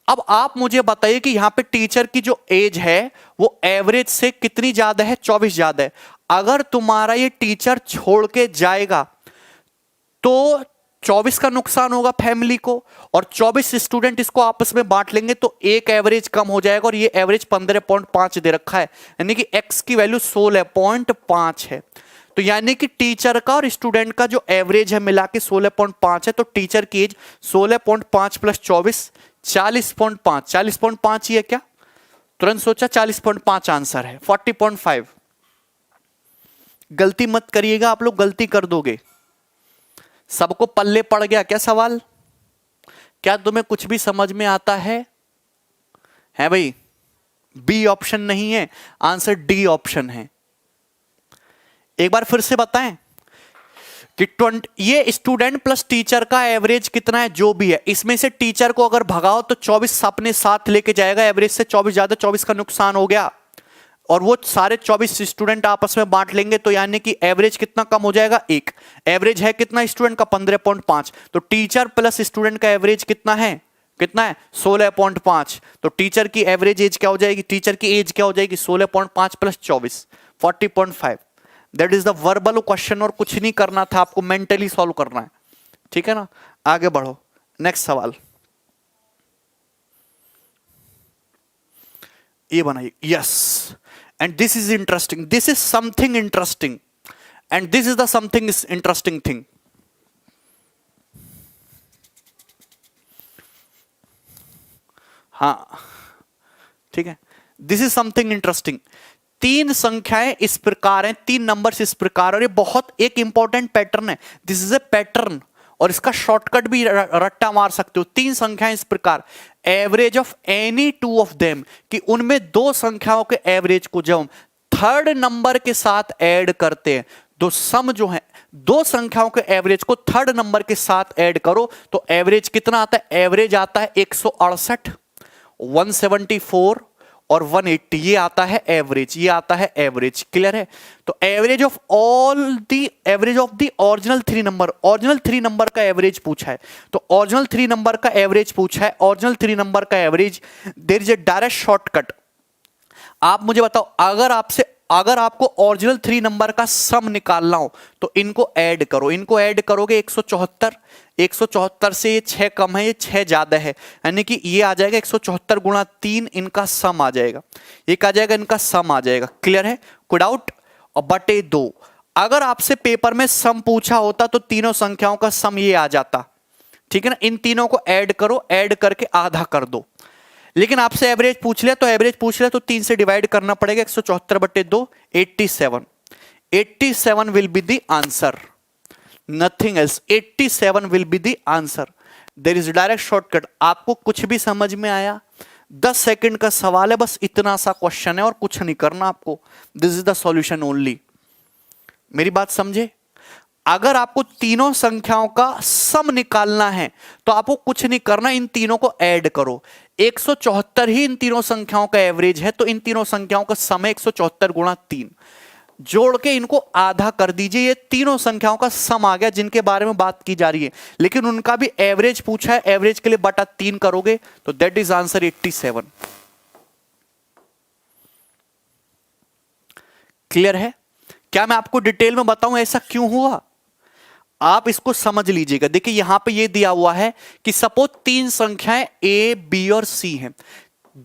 अब आप मुझे बताइए कि यहां पे टीचर की जो एज है वो एवरेज से कितनी ज्यादा है? 24 ज्यादा है। अगर तुम्हारा ये टीचर छोड़ के जाएगा तो 24 का नुकसान होगा फैमिली को, और 24 स्टूडेंट इसको आपस में बांट लेंगे तो एक एवरेज कम हो जाएगा, और ये एवरेज 15.5 दे रखा है, यानी कि x की वैल्यू 16.5 है। तो यानी कि टीचर का और स्टूडेंट का जो एवरेज है मिला के 16.5 है। तो टीचर की एज 16.5 प्लस 24 40.5। 40.5 ही है क्या? तुरंत सोचा 40.5 आंसर है। 40.5। गलती मत करिएगा, आप लोग गलती कर दोगे। सबको पल्ले पड़ गया क्या सवाल? क्या तुम्हें कुछ भी समझ में आता है भाई? बी ऑप्शन नहीं है, आंसर डी ऑप्शन है। एक बार फिर से बताएं कि ये स्टूडेंट प्लस टीचर का एवरेज कितना है? जो भी है, इसमें से टीचर को अगर भगाओ तो 24 अपने साथ लेके जाएगा, एवरेज से 24 ज्यादा, 24 का नुकसान हो गया, और वो सारे 24 स्टूडेंट आपस में बांट लेंगे, तो यानी कि एवरेज कितना कम हो जाएगा? एक। एवरेज है कितना स्टूडेंट का? 15.5। तो टीचर प्लस स्टूडेंट का एवरेज कितना है? 16.5। तो टीचर की एवरेज एज क्या हो जाएगी? टीचर की एज क्या हो जाएगी? 16.5 plus 24 40.5। That is the verbal question, और कुछ नहीं करना था आपको, मेंटली सॉल्व करना है, ठीक है ना। आगे बढ़ो, नेक्स्ट सवाल ये बनाइए। Yes, and this is interesting, this is something interesting, and this is the something interesting thing. हाँ ठीक है, दिस इज समथिंग इंटरेस्टिंग। 3 संख्याएं इस प्रकार हैं, 3 नंबर्स इस प्रकार, और ये बहुत एक इंपॉर्टेंट पैटर्न है। दिस इज ए पैटर्न, और इसका शॉर्टकट भी रट्टा मार सकते हो। 3 संख्याएं इस प्रकार, average of any 2 of them, कि उनमें 2 संख्याओं के एवरेज को जब हम थर्ड नंबर के साथ ऐड करते हैं, तो सम जो है 2 संख्याओं के एवरेज को थर्ड नंबर के साथ ऐड करो तो एवरेज कितना आता है? एवरेज आता है 168, 174 और 180, ये आता है एवरेज, ये आता है एवरेज। क्लियर है? तो average of the original 3 number, original 3 number का एवरेज पूछा है, तो ओरिजिनल 3 नंबर का एवरेज पूछा है, ओरिजिनल 3 नंबर का average. There is a direct shortcut. आप मुझे बताओ, अगर आपको ओरिजिनल 3 नंबर का सम निकालना हो तो इनको ऐड करो, इनको ऐड करोगे 174, 174 से ये 6 कम है, ये 6 ज्यादा है, यानी कि ये आ जाएगा 174 गुणा 3, इनका सम आ जाएगा, एक आ जाएगा, इनका सम आ जाएगा। क्लियर है? कोई डाउट? और बटे 2, अगर आपसे पेपर में सम पूछा होता तो तीनों संख्याओं का सम ये आ जाता, ठीक है ना। इन तीनों को ऐड करो, ऐड करके आधा कर दो। लेकिन आपसे एवरेज पूछ लिया, तो एवरेज पूछ लिया तो 3 से डिवाइड करना पड़ेगा, 174 बटे 2, 87, 87 will be the answer, nothing else, 87 will be the answer. There is direct shortcut. आपको कुछ भी समझ में आया? 10 सेकंड का सवाल है, बस इतना सा क्वेश्चन है और कुछ नहीं करना आपको। This is the solution only. मेरी बात समझे? अगर आपको तीनों संख्याओं का सम निकालना है तो आपको कुछ नहीं करना, इन तीनों को ऐड करो। 174 ही इन तीनों संख्याओं का एवरेज है, तो इन तीनों संख्याओं का सम है 174 गुणा 3, जोड़ के इनको आधा कर दीजिए। ये तीनों संख्याओं का सम आ गया जिनके बारे में बात की जा रही है, लेकिन उनका भी एवरेज पूछा है, एवरेज के लिए बटा 3 करोगे तो दैट इज आंसर 87। क्लियर है? क्या मैं आपको डिटेल में बताऊं ऐसा क्यों हुआ? आप इसको समझ लीजिएगा। देखिए यहां पे ये दिया हुआ है कि सपोज 3 संख्याएं ए, बी और सी हैं।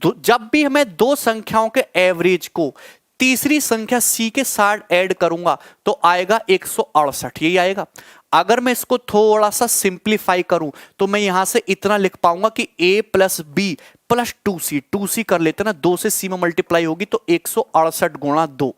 जब भी हमें 2 संख्याओं के एवरेज को तीसरी संख्या सी के साथ ऐड करूंगा तो आएगा 168, यही आएगा। अगर मैं इसको थोड़ा सा सिंप्लीफाई करूं तो मैं यहां से इतना लिख पाऊंगा कि a plus B plus 2c, 2c कर लेते ना, 2 से c में मल्टीप्लाई होगी तो 168 गुणा 2।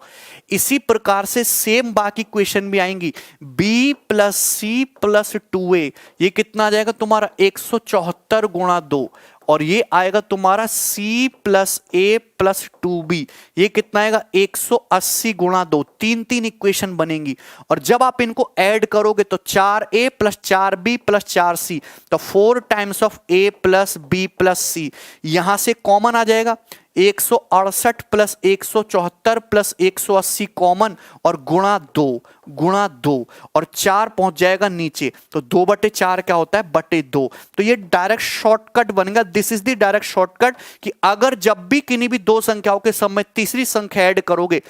इसी प्रकार से सेम बाकी क्वेश्चन भी आएंगी, b plus C plus 2a, ये कितना आ जाएगा तुम्हारा 174 गुणा 2, और ये आएगा तुम्हारा c प्लस ए प्लस 2b, ये कितना आएगा 180 गुणा 2। 3 इक्वेशन बनेंगी, और जब आप इनको ऐड करोगे तो 4a plus 4b plus 4c, तो 4 times of a plus b plus c, यहां से कॉमन आ जाएगा 168 प्लस 174 प्लस 180 कॉमन, और गुणा 2 और 4 पहुंच जाएगा नीचे, तो 2/4 क्या होता है? बटे 2। तो ये डायरेक्ट शॉर्टकट बनेगा। This is the direct shortcut कि अगर जब भी किन्हीं भी 2 संख्याओं के सम में तीसरी संख्या ऐड करोगे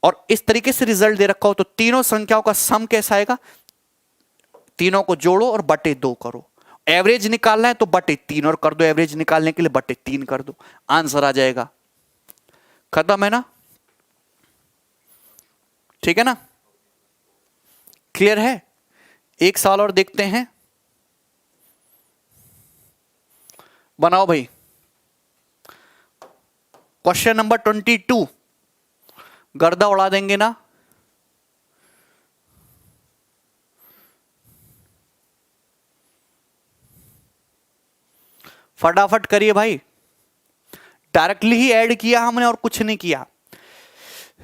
और इस तरीके से रिजल्ट दे रखा हो तो तीनों संख्याओं का सम कैसा आएगा? तीनों को जोड़ो और बटे 2 करो। एवरेज निकालना है तो बटे 3 और कर दो, एवरेज निकालने के लिए बटे 3 कर दो, आंसर आ जाएगा। खत्म है ना? ठीक है ना? क्लियर है? एक सवाल और देखते हैं, बनाओ भाई। क्वेश्चन नंबर 22, गर्दा उड़ा देंगे ना? फटाफट करिए भाई, डायरेक्टली ही ऐड किया हमने और कुछ नहीं किया।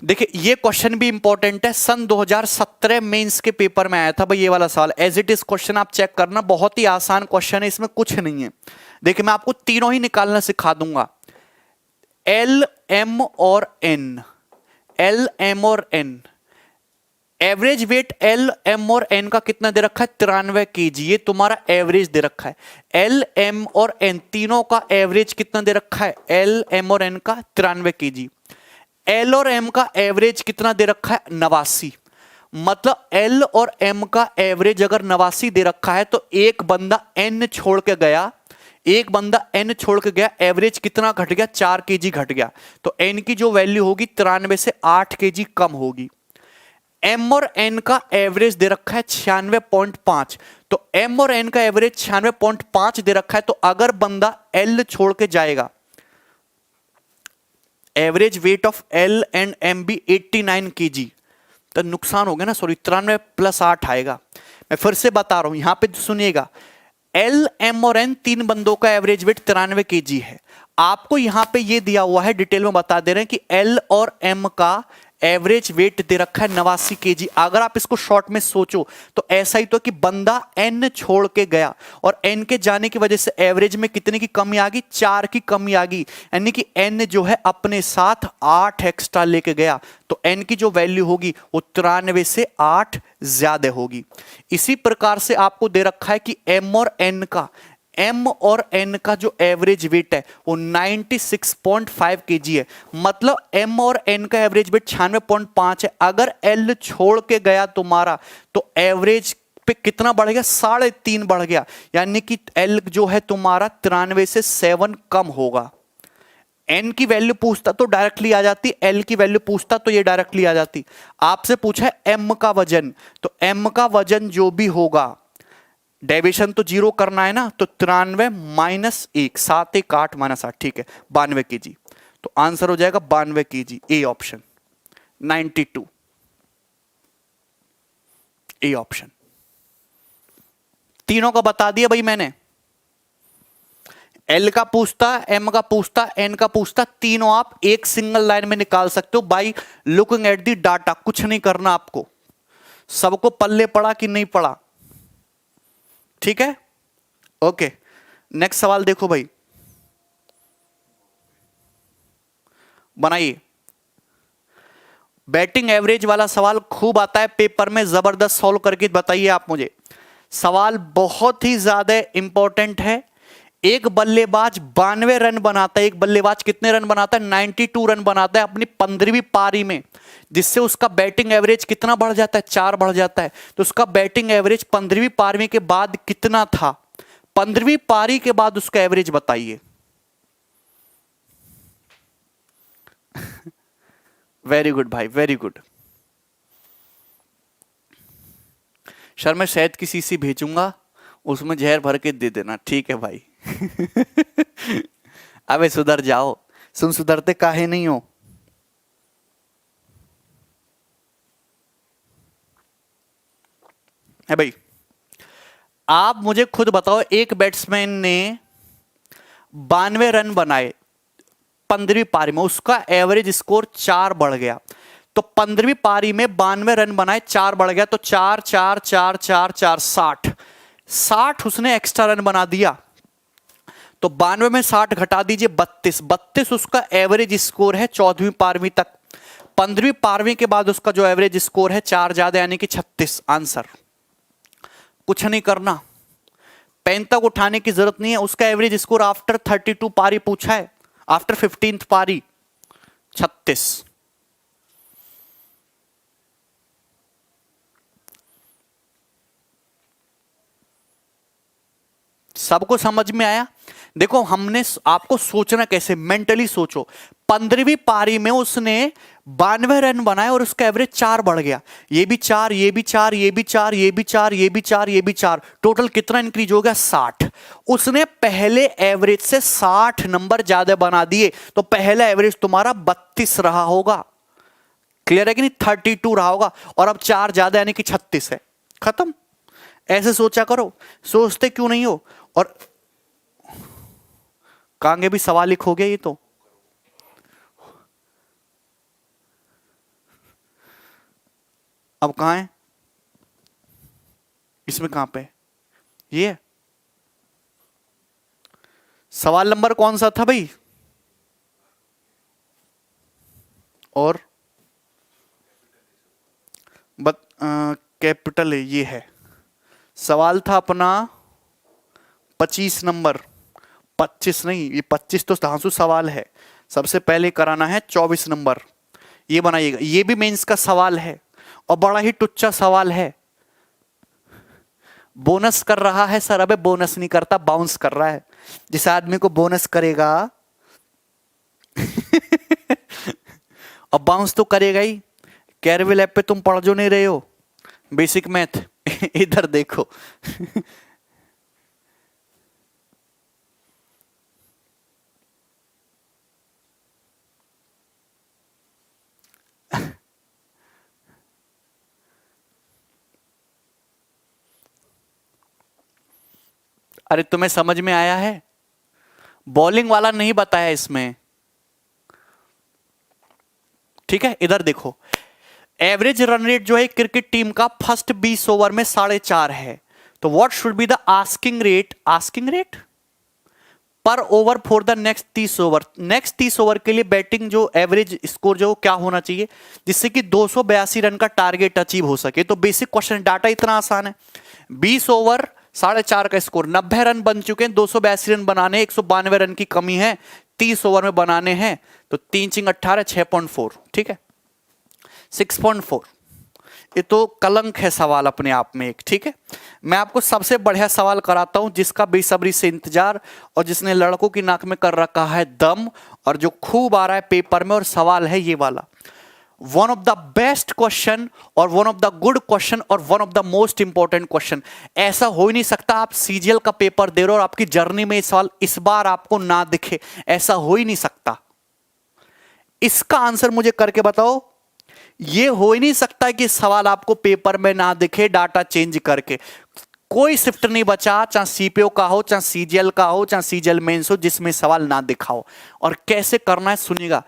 देखिए ये क्वेश्चन भी इंपॉर्टेंट है, सन 2017 मेंस के पेपर में आया था भाई ये वाला सवाल। एज इट इज क्वेश्चन आप चेक करना, बहुत ही आसान क्वेश्चन है, इसमें कुछ नहीं है। देखिए मैं आपको तीनों ही निकालना सिखा दूंगा, एल, एम और एन, एल, एम और N. Average weight L, M और एन का कितना दे रखा है? 93 kg, ये तुम्हारा एवरेज दे रखा है। एल, एम और एन तीनों का एवरेज कितना दे रखा है? एल, एम और एन का 93 kg। एल और एम का एवरेज कितना दे रखा है? 89। मतलब एल और एम का एवरेज अगर 89 दे रखा है तो एक बंदा एन छोड़ के गया, एक बंदा एन छोड़ के गया, एवरेज कितना घट गया? 4 kg घट गया, तो एन की जो वैल्यू होगी 93 से 8 kg कम होगी। एम और एन का एवरेज दे रखा है 96.5, तो एम और एन का एवरेज 96.5 दे रखा है, तो अगर बंदा एल छोड़ के जाएगा, average weight of L and M be 89 kg, तो नुकसान हो गया ना, सॉरी 93 + 8 आएगा। मैं फिर से बता रहा हूं, यहां पे सुनिएगा, एल, एम और एन 3 बंदों का एवरेज वेट 93 kg है। आपको यहां पे ये दिया हुआ है, डिटेल में बता दे रहे हैं कि एल और एम का एवरेज वेट दे रखा है 89 kg। अगर आप इसको शॉर्ट में सोचो तो ऐसा ही तो कि बंदा एन छोड़ के गया और एन के जाने की वजह से एवरेज में कितने की कमी आ गई, 4 की कमी आ गई, यानी कि एन जो है अपने साथ 8 एक्स्ट्रा लेके गया, तो एन की जो वैल्यू होगी वो 93 से 8 ज्यादा होगी। इसी प्रकार से आपको दे रखा है कि एम और एन का जो एवरेज वेट है वो 96.5 kg है, मतलब एम और एन का एवरेज वेट 96.5 है। अगर एल छोड़ के गया तुम्हारा तो एवरेज पे कितना बढ़ गया, 3.5 बढ़ गया, यानी कि एल जो है तुम्हारा 93 से 7 कम होगा। एन की वैल्यू पूछता तो डायरेक्टली आ जाती, एल की वैल्यू पूछता तो ये डायरेक्टली आ जाती। आपसे पूछा है एम का वजन, तो एम का वजन जो भी होगा, डेविएशन तो 0 करना है ना, तो 93 माइनस 1, 7 1 8 माइनस 8, ठीक है 92 kg। तो आंसर हो जाएगा 92 kg, A option 92, A option. तीनों का बता दिया भाई मैंने, एल का पूछता, एम का पूछता, एन का पूछता, तीनों आप एक सिंगल लाइन में निकाल सकते हो by looking at the data. कुछ नहीं करना आपको, सबको पल्ले पड़ा कि नहीं पड़ा, ठीक है। ओके, नेक्स्ट सवाल देखो भाई, बनाइए। बैटिंग एवरेज वाला सवाल खूब आता है पेपर में, जबरदस्त सॉल्व करके बताइए आप मुझे। सवाल बहुत ही ज्यादा इंपॉर्टेंट है। एक बल्लेबाज 92 रन बनाता है, एक बल्लेबाज कितने रन बनाता है, 92 रन बनाता है अपनी 15वीं पारी में, जिससे उसका बैटिंग एवरेज कितना बढ़ जाता है, 4 बढ़ जाता है। तो उसका बैटिंग एवरेज 15वीं पारी के बाद कितना था, 15वीं पारी के बाद उसका एवरेज बताइए। वेरी गुड भाई, वेरी गुड। सर मैं शहद की शीशी भेजूंगा, उसमें जहर भर के दे देना, ठीक है भाई। अबे सुधर जाओ, सुधरते काहे नहीं हो। है भाई, आप मुझे खुद बताओ, एक बैट्समैन ने 92 रन बनाए 15वीं पारी में, उसका एवरेज स्कोर 4 बढ़ गया। तो 15वीं पारी में 92 रन बनाए, 4 बढ़ गया, तो 4 4 4 4 4 60 उसने एक्स्ट्रा रन बना दिया। तो 92 में 60 घटा दीजिए, 32 उसका एवरेज स्कोर है 14वीं पारवी तक। 15वीं पारवी के बाद उसका जो एवरेज स्कोर है 4 ज्यादा, यानी कि 36। आंसर कुछ नहीं करना, पेन तक उठाने की जरूरत नहीं है। उसका एवरेज स्कोर आफ्टर 32 पारी पूछा है, आफ्टर 15th पारी 36। सबको समझ में आया। देखो हमने आपको सोचना कैसे, मेंटली सोचो। 15वीं पारी में उसने 92 रन बनाए और उसका एवरेज 4 बढ़ गया, ये भी 4, ये भी 4, ये भी 4, ये भी 4, ये भी 4, ये भी 4, टोटल कितना इंक्रीज हो गया, 60। उसने पहले एवरेज से 60 नंबर ज्यादा बना दिए, तो पहला एवरेज तुम्हारा 32 रहा होगा। क्लियर है कि नहीं, 32 रहा होगा, और अब 4 ज्यादा यानी कि 36 है। खत्म। ऐसे सोचा करो, सोचते क्यों नहीं हो। और कांगे भी सवाल लिखोगे ये तो। अब कहां है, इसमें कहां पे, ये सवाल नंबर कौन सा था भाई, और कैपिटल ये है। सवाल था अपना 25 नंबर, 25 नहीं, ये 25 तो धांसू सवाल है। सबसे पहले कराना है 24 नंबर, ये बनाइएगा। ये भी मेंस का सवाल है और बड़ा ही टुच्चा सवाल है। बोनस कर रहा है सर, अबे बोनस नहीं करता, बाउंस कर रहा है। जिस आदमी को बोनस करेगा और बाउंस तो करेगा ही। कैरविल ऐप पे तुम पढ़ जो नहीं रहे हो बेसिक मैथ, इधर देखो। अरे तुम्हें समझ में आया है, बॉलिंग वाला नहीं बताया इसमें, ठीक है, इधर देखो, एवरेज रन रेट जो है क्रिकेट टीम का फर्स्ट 20 ओवर में 4.5 है, तो what should be the asking rate per over for the next 30 over. Next 30 over के लिए बैटिंग जो एवरेज स्कोर जो क्या होना चाहिए, जिससे कि 282 रन का टारगेट अचीव हो सके। तो बेसिक क्वेश्चन, डाटा इतना आसान है, 20 ओवर 4.5 का स्कोर, 90 रन बन चुके हैं, 282 रन बनाने, 192 रन की कमी है, 30 ओवर में बनाने हैं, तो 3 चिंग 18, 6.4, ठीक है, 6.4। ये तो कलंक है सवाल अपने आप में एक, ठीक है। मैं आपको सबसे बढ़िया सवाल कराता हूं, जिसका बेसब्री से इंतजार और जिसने लड़कों की नाक में कर रखा है दम, और जो खूब आ रहा है पेपर में, और सवाल है ये वाला, one of the best question और one of the good question और one of the most important question. ऐसा हो ही नहीं सकता आप सीजीएल का पेपर दे रहे हो और आपकी जर्नी में ये सवाल इस बार आपको ना दिखे, ऐसा हो ही नहीं सकता। इसका आंसर मुझे करके बताओ। ये हो ही नहीं सकता कि सवाल आपको पेपर में ना दिखे डाटा चेंज करके। कोई शिफ्ट नहीं बचा, चाहे सीपीओ का हो, चाहे सीजीएल का हो, चाहे सीजीएल मेंस हो, जिसमें सवाल ना दिखाओ। और कैसे करना है सुनिएगा।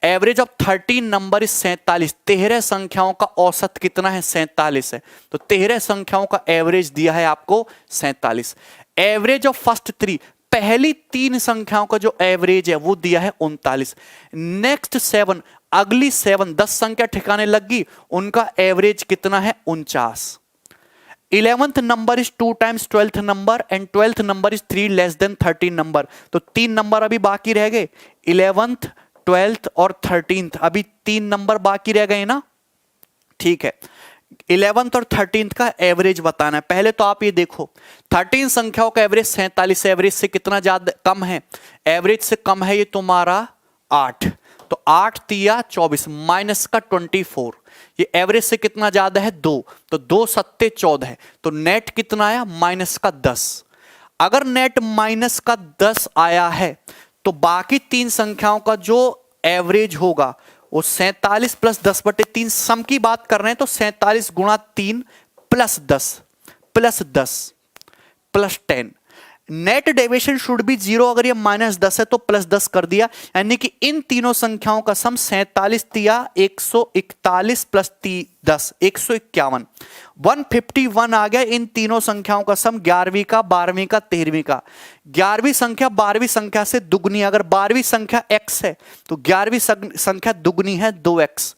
Average of 13 number is 47। 13 संख्याओं का औसत कितना है? 47 है। तो 13 संख्याओं का एवरेज दिया है आपको 47। एवरेज ऑफ फर्स्ट 3, पहली 3 संख्याओं का जो एवरेज है वो दिया है 39। नेक्स्ट 7, अगली 7 10 संख्या ठिकाने लगी, उनका एवरेज कितना है? 49। 11th number is 2 times 12th number and 12th number is 3 less than 13 number. तो 3 नंबर अभी बाकी रह गए, 11th 12th और 13th, अभी 3 नंबर बाकी रह गए ना। ठीक है, 11th और 13th का एवरेज बताना है। पहले तो आप ये देखो, 13 संख्याओं का एवरेज 47, एवरेज से कितना ज्यादा कम है? एवरेज से कम है ये तुम्हारा 8, तो 8 तिया 24 माइनस का 24। ये एवरेज से कितना ज्यादा है? 2, तो 2 सत्ते 14 है, तो नेट कितना आया? माइनस का 10। अगर नेट माइनस का 10 आया है तो बाकी 3 संख्याओं का जो एवरेज होगा वो 47 प्लस 10/3, सम की बात कर रहे हैं, तो 47 गुणा 3 plus 10 plus 10 plus 10। Net deviation should be 0। अगर ये माइनस 10 है तो प्लस 10 कर दिया, यानी कि इन तीनों संख्याओं का सम 47 तिया 141 प्लस 10 151, 151 आ गया। इन तीनों संख्याओं का सम 11वीं का, 12वीं का, 13वीं का। 11वीं संख्या 12वीं संख्या से दुगनी, अगर 12वीं संख्या x है तो 11वीं संख्या दुगनी है 2x।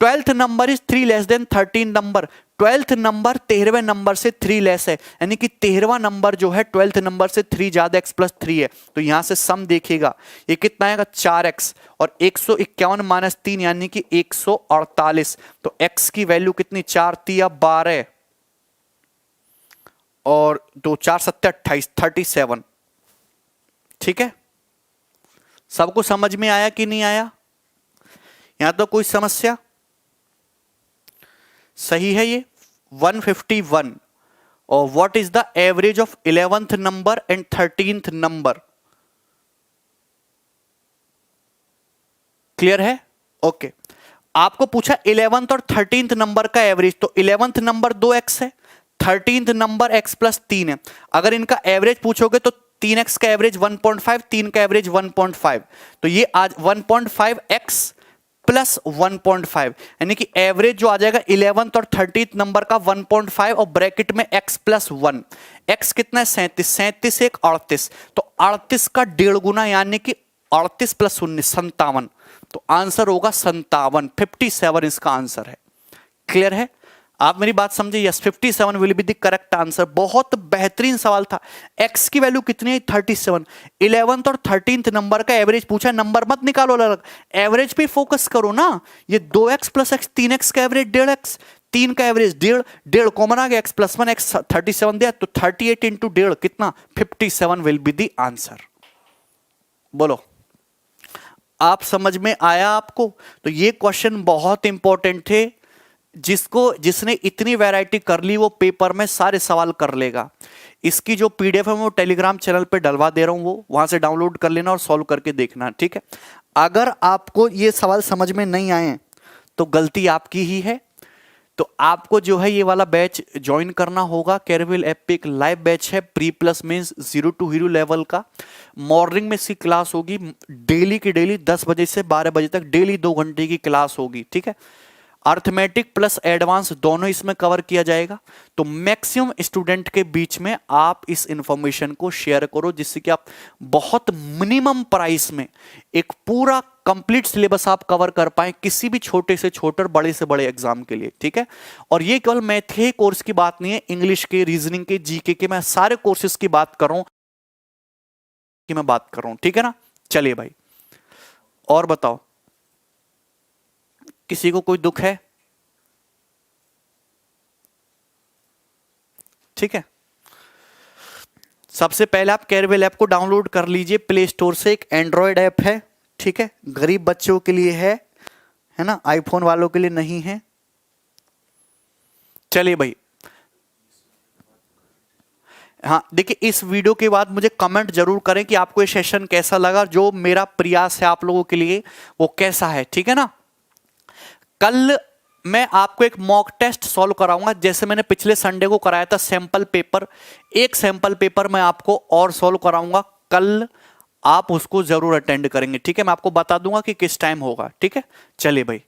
12th number is 3 less than 13 number. 12th number 13वें नंबर से 3 लेस है, यानी कि 13वां नंबर जो है 12th नंबर से 3 ज्यादा, x प्लस 3 है। तो यहां से सम देखिएगा, ये कितना आएगा? 4x, और 151 माइनस 3 यानी कि 148। तो x की वैल्यू कितनी? 4 तिया 12 और 2 4 सत्ते 28, 37। ठीक है, सबको समझ में आया कि नहीं आया? यहां तो कोई समस्या? सही है ये 151। और what is the average of 11th number and 13th number? Clear है? ओके। आपको पूछा 11th और 13th नंबर का एवरेज, तो 11th नंबर 2x है, 13th नंबर x प्लस 3 है। अगर इनका एवरेज पूछोगे तो 3x का एवरेज 1.5, 3 का एवरेज 1.5, तो ये आज 1.5x प्लस 1.5, यानी कि एवरेज जो आ जाएगा 11th और 13th नंबर का 1.5 और ब्रैकेट में x प्लस 1। x कितना है? 37, 37 एक 38, तो 38 का 1.5 गुना, यानी कि 38 प्लस 19 57। तो आंसर होगा 57, 57 इसका आंसर है। क्लियर है? आप मेरी बात समझे? Yes, 57 will be the correct answer. बहुत बेहतरीन सवाल था। x की वैल्यू कितनी है? 37। 11th और 13th नंबर का एवरेज पूछा, नंबर मत निकालो अलग, एवरेज पे फोकस करो ना। ये 2x प्लस x, 3x का एवरेज 1.5x, 3 का एवरेज 1.5 कॉमन आ गया, x प्लस 1 x 37 दिया, तो 38 इंटू 1.5 कितना? 57 विल बी द आंसर। बोलो, आप समझ में आया आपको? तो ये क्वेश्चन बहुत इंपॉर्टेंट थे। जिसने इतनी वैरायटी कर ली वो पेपर में सारे सवाल कर लेगा। इसकी जो पीडीएफ है वो टेलीग्राम चैनल पे डलवा दे रहा हूं, वो वहां से डाउनलोड कर लेना और सॉल्व करके देखना। ठीक है, अगर आपको ये सवाल समझ में नहीं आए तो गलती आपकी ही है। तो आपको जो है ये वाला बैच ज्वाइन करना होगा। कैरविल ऐप पे एक लाइव बैच है, pre plus means 0 to hero level का। मॉर्निंग में इसकी क्लास होगी, डेली की डेली 10 बजे से 12 बजे तक डेली 2 घंटे की क्लास होगी, ठीक है। अर्थमेटिक प्लस एडवांस दोनों इसमें कवर किया जाएगा। तो मैक्सिमम स्टूडेंट के बीच में आप इस इंफॉर्मेशन को शेयर करो, जिससे कि आप बहुत मिनिमम प्राइस में एक पूरा कंप्लीट सिलेबस आप कवर कर पाए, किसी भी छोटे से छोटे और बड़े से बड़े एग्जाम के लिए, ठीक है। और ये केवल मैथ के कोर्स की बात नहीं है, इंग्लिश के, रीजनिंग के, जीके के, मैं सारे कोर्सेज की बात कर रहा हूं, ठीक है ना। चलिए भाई, और बताओ, किसी को कोई दुख है? ठीक है। सबसे पहले आप कैरवेल ऐप को डाउनलोड कर लीजिए प्ले स्टोर से। एक एंड्रॉयड ऐप है, ठीक है, गरीब बच्चों के लिए है ना, आईफोन वालों के लिए नहीं है। चलिए भाई, हाँ देखिए, इस वीडियो के बाद मुझे कमेंट जरूर करें कि आपको ये सेशन कैसा लगा, जो मेरा प्रयास है आप लोगों के लिए वो कैसा है, ठीक है ना। कल मैं आपको एक मॉक टेस्ट सॉल्व कराऊंगा, जैसे मैंने पिछले संडे को कराया था सैंपल पेपर। एक सैंपल पेपर मैं आपको और सॉल्व कराऊंगा कल, आप उसको जरूर अटेंड करेंगे, ठीक है। मैं आपको बता दूंगा कि किस टाइम होगा, ठीक है। चलिए भाई।